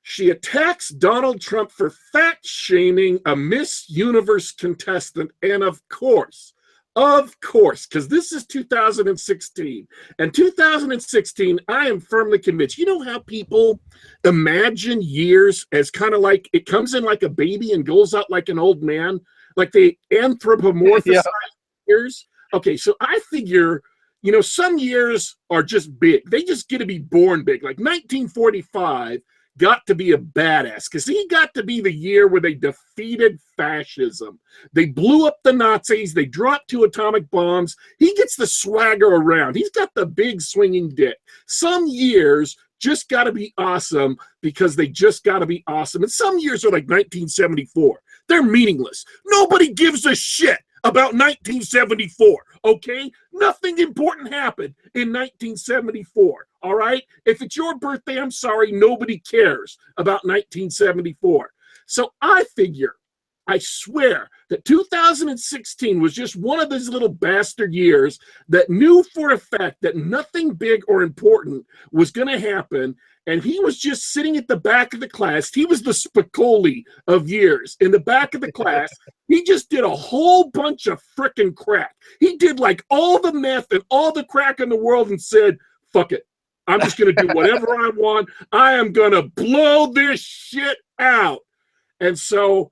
she attacks Donald Trump for fat shaming a Miss Universe contestant, and of course, because this is 2016. And 2016, I am firmly convinced. You know how people imagine years as kind of like it comes in like a baby and goes out like an old man? Like they anthropomorphize years? Okay, so I figure, some years are just big. They just get to be born big. Like 1945 got to be a badass because he got to be the year where they defeated fascism. They blew up the Nazis. They dropped 2 atomic bombs. He gets the swagger around. He's got the big swinging dick. Some years just got to be awesome because they just got to be awesome. And some years are like 1974. They're meaningless. Nobody gives a shit about 1974, okay? Nothing important happened in 1974, all right? If it's your birthday, I'm sorry, nobody cares about 1974. So I figure, I swear, that 2016 was just one of those little bastard years that knew for a fact that nothing big or important was going to happen, and he was just sitting at the back of the class. He was the Spicoli of years. In the back of the class, he just did a whole bunch of frickin' crack. He did like all the meth and all the crack in the world and said, fuck it. I'm just going to do whatever I want. I am going to blow this shit out. And so,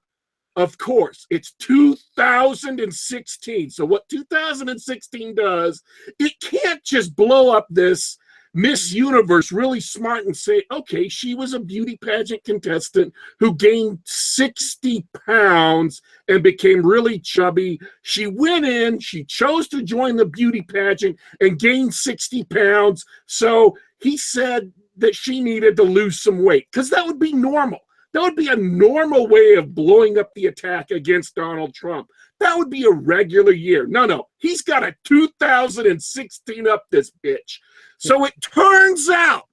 of course, it's 2016. So what 2016 does, it can't just blow up this Miss Universe really smart and say, okay, she was a beauty pageant contestant who gained 60 pounds and became really chubby. She went in, she chose to join the beauty pageant and gained 60 pounds. So he said that she needed to lose some weight because that would be normal. That would be a normal way of blowing up the attack against Donald Trump. That would be a regular year. No. He's got a 2016 up this bitch. So it turns out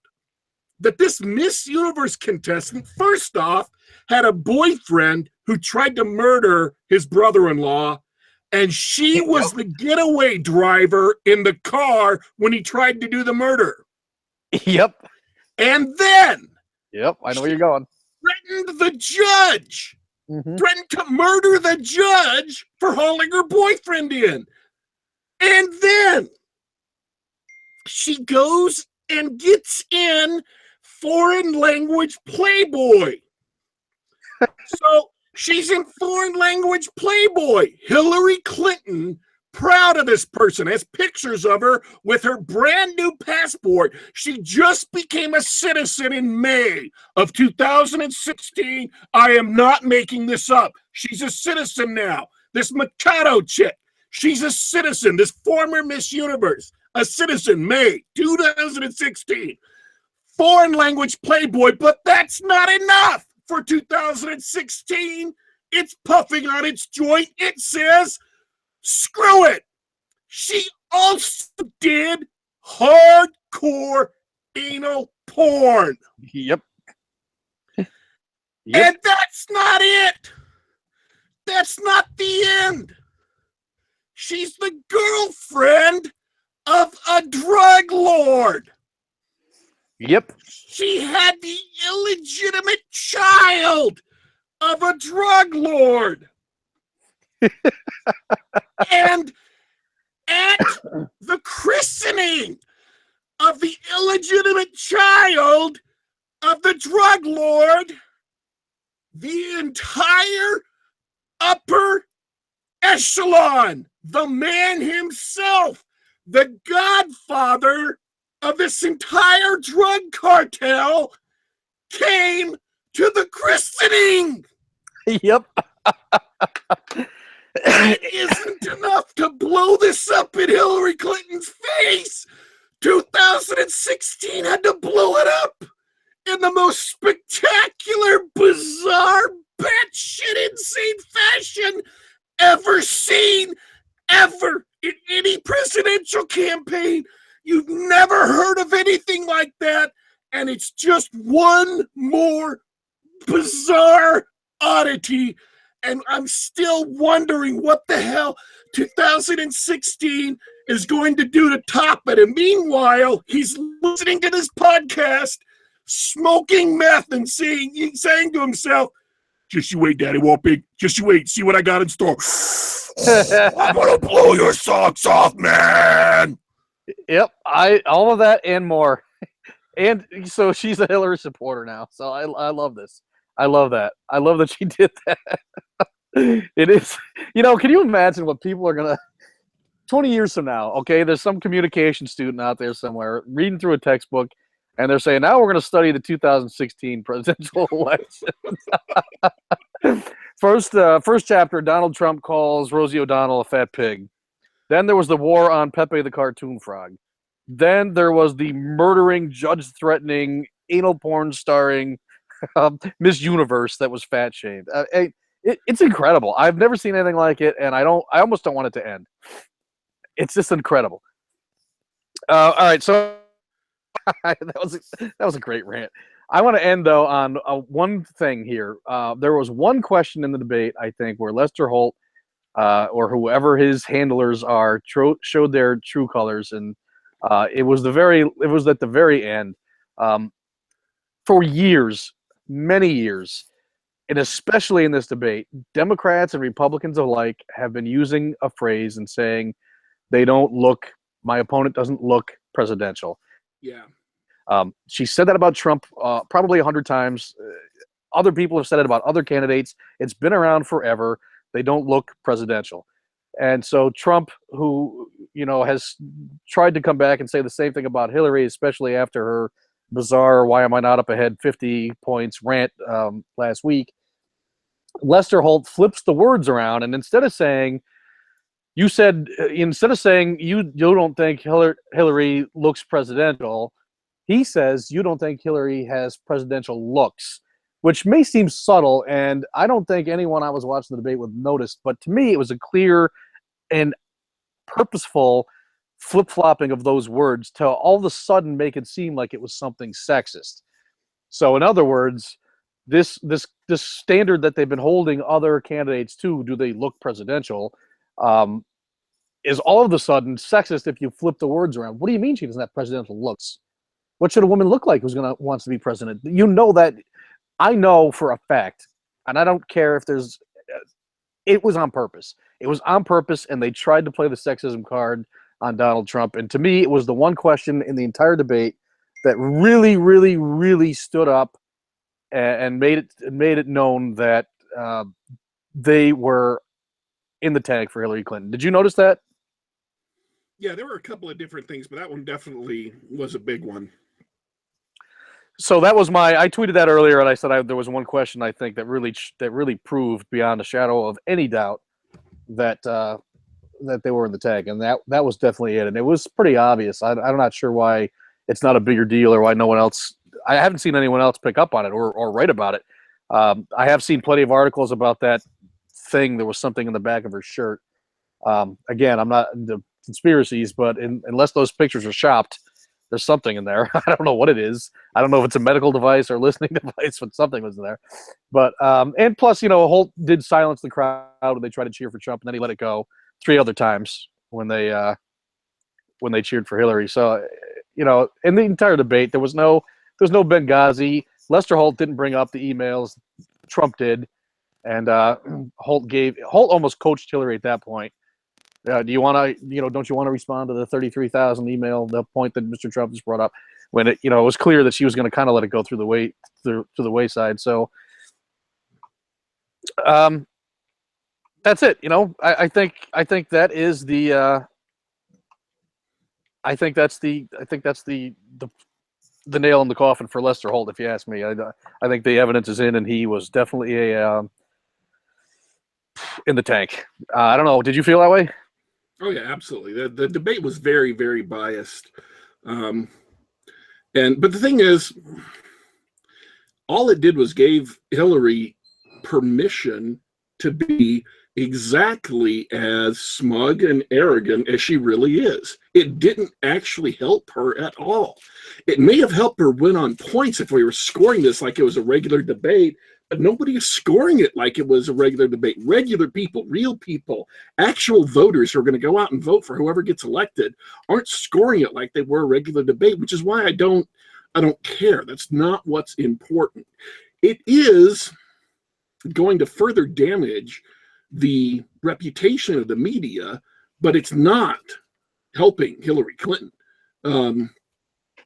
that this Miss Universe contestant, first off, had a boyfriend who tried to murder his brother-in-law, and she was the getaway driver in the car when he tried to do the murder. Yep. And then... Yep, I know where you're going. Threatened the judge. Threatened to murder the judge for hauling her boyfriend in. And then she goes and gets in foreign language Playboy. So she's in foreign language Playboy. Hillary Clinton, proud of this person, has pictures of her with her brand new passport. She just became a citizen in May of 2016. I am not making this up. She's a citizen now. This Machado chick, she's a citizen. This former Miss Universe, a citizen, May 2016. Foreign language Playboy, but that's not enough for 2016. It's puffing on its joint. It says, screw it. She also did hardcore anal porn. Yep. And that's not it. That's not the end. She's the girlfriend of a drug lord. Yep. She had the illegitimate child of a drug lord. And at the christening of the illegitimate child of the drug lord, the entire upper echelon, the man himself, the godfather of this entire drug cartel came to the christening. Yep. It isn't enough to blow this up in Hillary Clinton's face. 2016 had to blow it up in the most spectacular, bizarre, batshit insane fashion ever seen, ever, in any presidential campaign. You've never heard of anything like that, and it's just one more bizarre oddity, and I'm still wondering what the hell 2016 is going to do to top it. And meanwhile, he's listening to this podcast, smoking meth, and saying to himself, just you wait, Daddy Warpig. Just you wait. See what I got in store. I'm going to blow your socks off, man. Yep. All of that and more. And so she's a Hillary supporter now. So I love this. I love that. I love that she did that. It is, can you imagine what people are going to, 20 years from now, okay, there's some communication student out there somewhere reading through a textbook, and they're saying, now we're going to study the 2016 presidential election. First chapter, Donald Trump calls Rosie O'Donnell a fat pig. Then there was the war on Pepe the Cartoon Frog. Then there was the murdering, judge-threatening, anal porn starring Miss Universe that was fat shamed. It's incredible. I've never seen anything like it, and I almost don't want it to end. It's just incredible. All right, so that was a great rant. I want to end though on one thing here. There was one question in the debate, I think, where Lester Holt or whoever his handlers are showed their true colors, and it was at the very end. For years, many years, and especially in this debate, Democrats and Republicans alike have been using a phrase and saying my opponent doesn't look presidential. Yeah. She said that about Trump probably 100 times. Other people have said it about other candidates. It's been around forever. They don't look presidential. And so Trump, who, has tried to come back and say the same thing about Hillary, especially after her bizarre "why am I not up ahead 50 points" rant last week, Lester Holt flips the words around, and instead of saying you don't think Hillary looks presidential, he says you don't think Hillary has presidential looks, which may seem subtle, and I don't think anyone I was watching the debate would notice, but to me it was a clear and purposeful flip-flopping of those words to all of a sudden make it seem like it was something sexist. So in other words, this standard that they've been holding other candidates to, do they look presidential, is all of a sudden sexist if you flip the words around. What do you mean she doesn't have presidential looks? What should a woman look like wants to be president? That I know for a fact, and I don't care if it was on purpose. It was on purpose, and they tried to play the sexism card on Donald Trump. And to me, it was the one question in the entire debate that really, really, really stood up and made it known that they were in the tag for Hillary Clinton. Did you notice that? Yeah, there were a couple of different things, but that one definitely was a big one. So that was I tweeted that earlier, and I said there was one question I think that really proved beyond a shadow of any doubt that they were in the tag, and that was definitely it. And it was pretty obvious. I'm not sure why it's not a bigger deal, or why no one else. I haven't seen anyone else pick up on it or write about it. I have seen plenty of articles about that thing. There was something in the back of her shirt. Again, I'm not into conspiracies, but unless those pictures are shopped, there's something in there. I don't know what it is. I don't know if it's a medical device or listening device, but something was in there. But and plus, Holt did silence the crowd when they tried to cheer for Trump, and then he let it go 3 other times when they cheered for Hillary. So, in the entire debate, there was no Benghazi. Lester Holt didn't bring up the emails. Trump did, and Holt almost coached Hillary at that point. Do you want to, don't you want to respond to the 33,000 email, the point that Mr. Trump just brought up, when it was clear that she was going to kind of let it go through the wayside. So, that's it. I think that is the I think that's the nail in the coffin for Lester Holt, if you ask me. I think the evidence is in, and he was definitely in the tank. I don't know. Did you feel that way? Oh yeah, absolutely. The debate was very, very biased. But the thing is, all it did was gave Hillary permission to be exactly as smug and arrogant as she really is. It didn't actually help her at all. It may have helped her win on points if we were scoring this like it was a regular debate, but nobody is scoring it like it was a regular debate. Regular people, real people, actual voters who are going to go out and vote for whoever gets elected aren't scoring it like they were a regular debate, which is why I don't care. That's not what's important. It is going to further damage the reputation of the media, but it's not helping Hillary Clinton,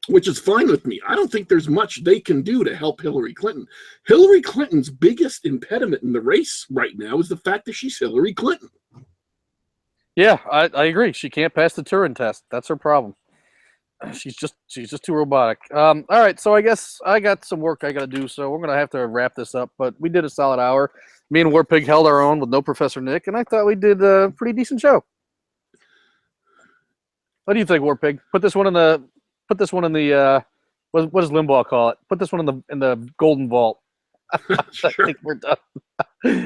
which is fine with me. I don't think there's much they can do to help Hillary Clinton. Hillary Clinton's biggest impediment in the race right now is the fact that she's Hillary Clinton. Yeah, I agree. She can't pass the Turing test. That's her problem. She's just too robotic. All right, so I guess I got some work I got to do, so we're gonna have to wrap this up. But we did a solid hour. Me and Warpig held our own with no Professor Nick, and I thought we did a pretty decent show. What do you think, Warpig? Put this one in the what does Limbaugh call it? Put this one in the golden vault. Sure. I think we're done.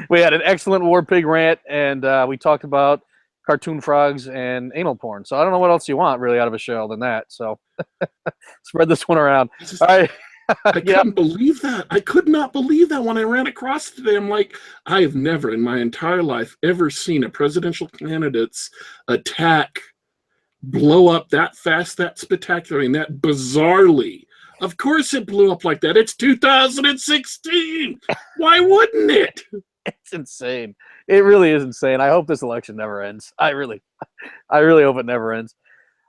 We had an excellent Warpig rant, and we talked about cartoon frogs and anal porn. So I don't know what else you want really out of a show than that. So spread this one around. All right. I couldn't believe that. I could not believe that when I ran across today. I'm like, I have never in my entire life ever seen a presidential candidate's attack blow up that fast, that spectacularly, and that bizarrely. Of course it blew up like that. It's 2016. Why wouldn't it? It's insane. It really is insane. I hope this election never ends. I really hope it never ends.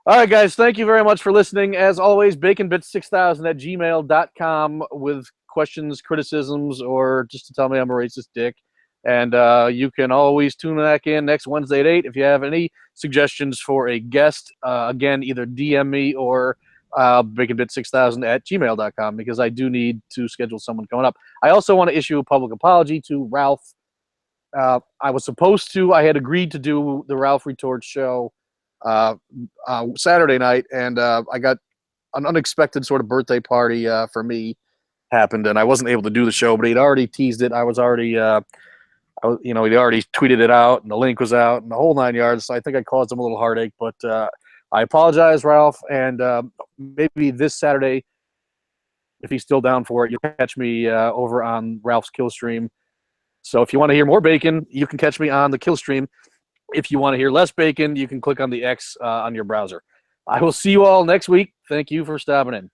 All right, guys, thank you very much for listening. As always, baconbits6000@gmail.com with questions, criticisms, or just to tell me I'm a racist dick. And you can always tune back in next Wednesday at 8 if you have any suggestions for a guest. Again, either DM me or baconbits6000@gmail.com because I do need to schedule someone coming up. I also want to issue a public apology to Ralph. I had agreed to do the Ralph Retorts show Saturday night, and I got an unexpected sort of birthday party for me happened, and I wasn't able to do the show, but he'd already teased it. I was already, he'd already tweeted it out, and the link was out, and the whole 9 yards, so I think I caused him a little heartache, but I apologize, Ralph, and maybe this Saturday, if he's still down for it, you'll catch me over on Ralph's Kill Stream. So if you want to hear more bacon, you can catch me on the Kill Stream. If you want to hear less bacon, you can click on the X on your browser. I will see you all next week. Thank you for stopping in.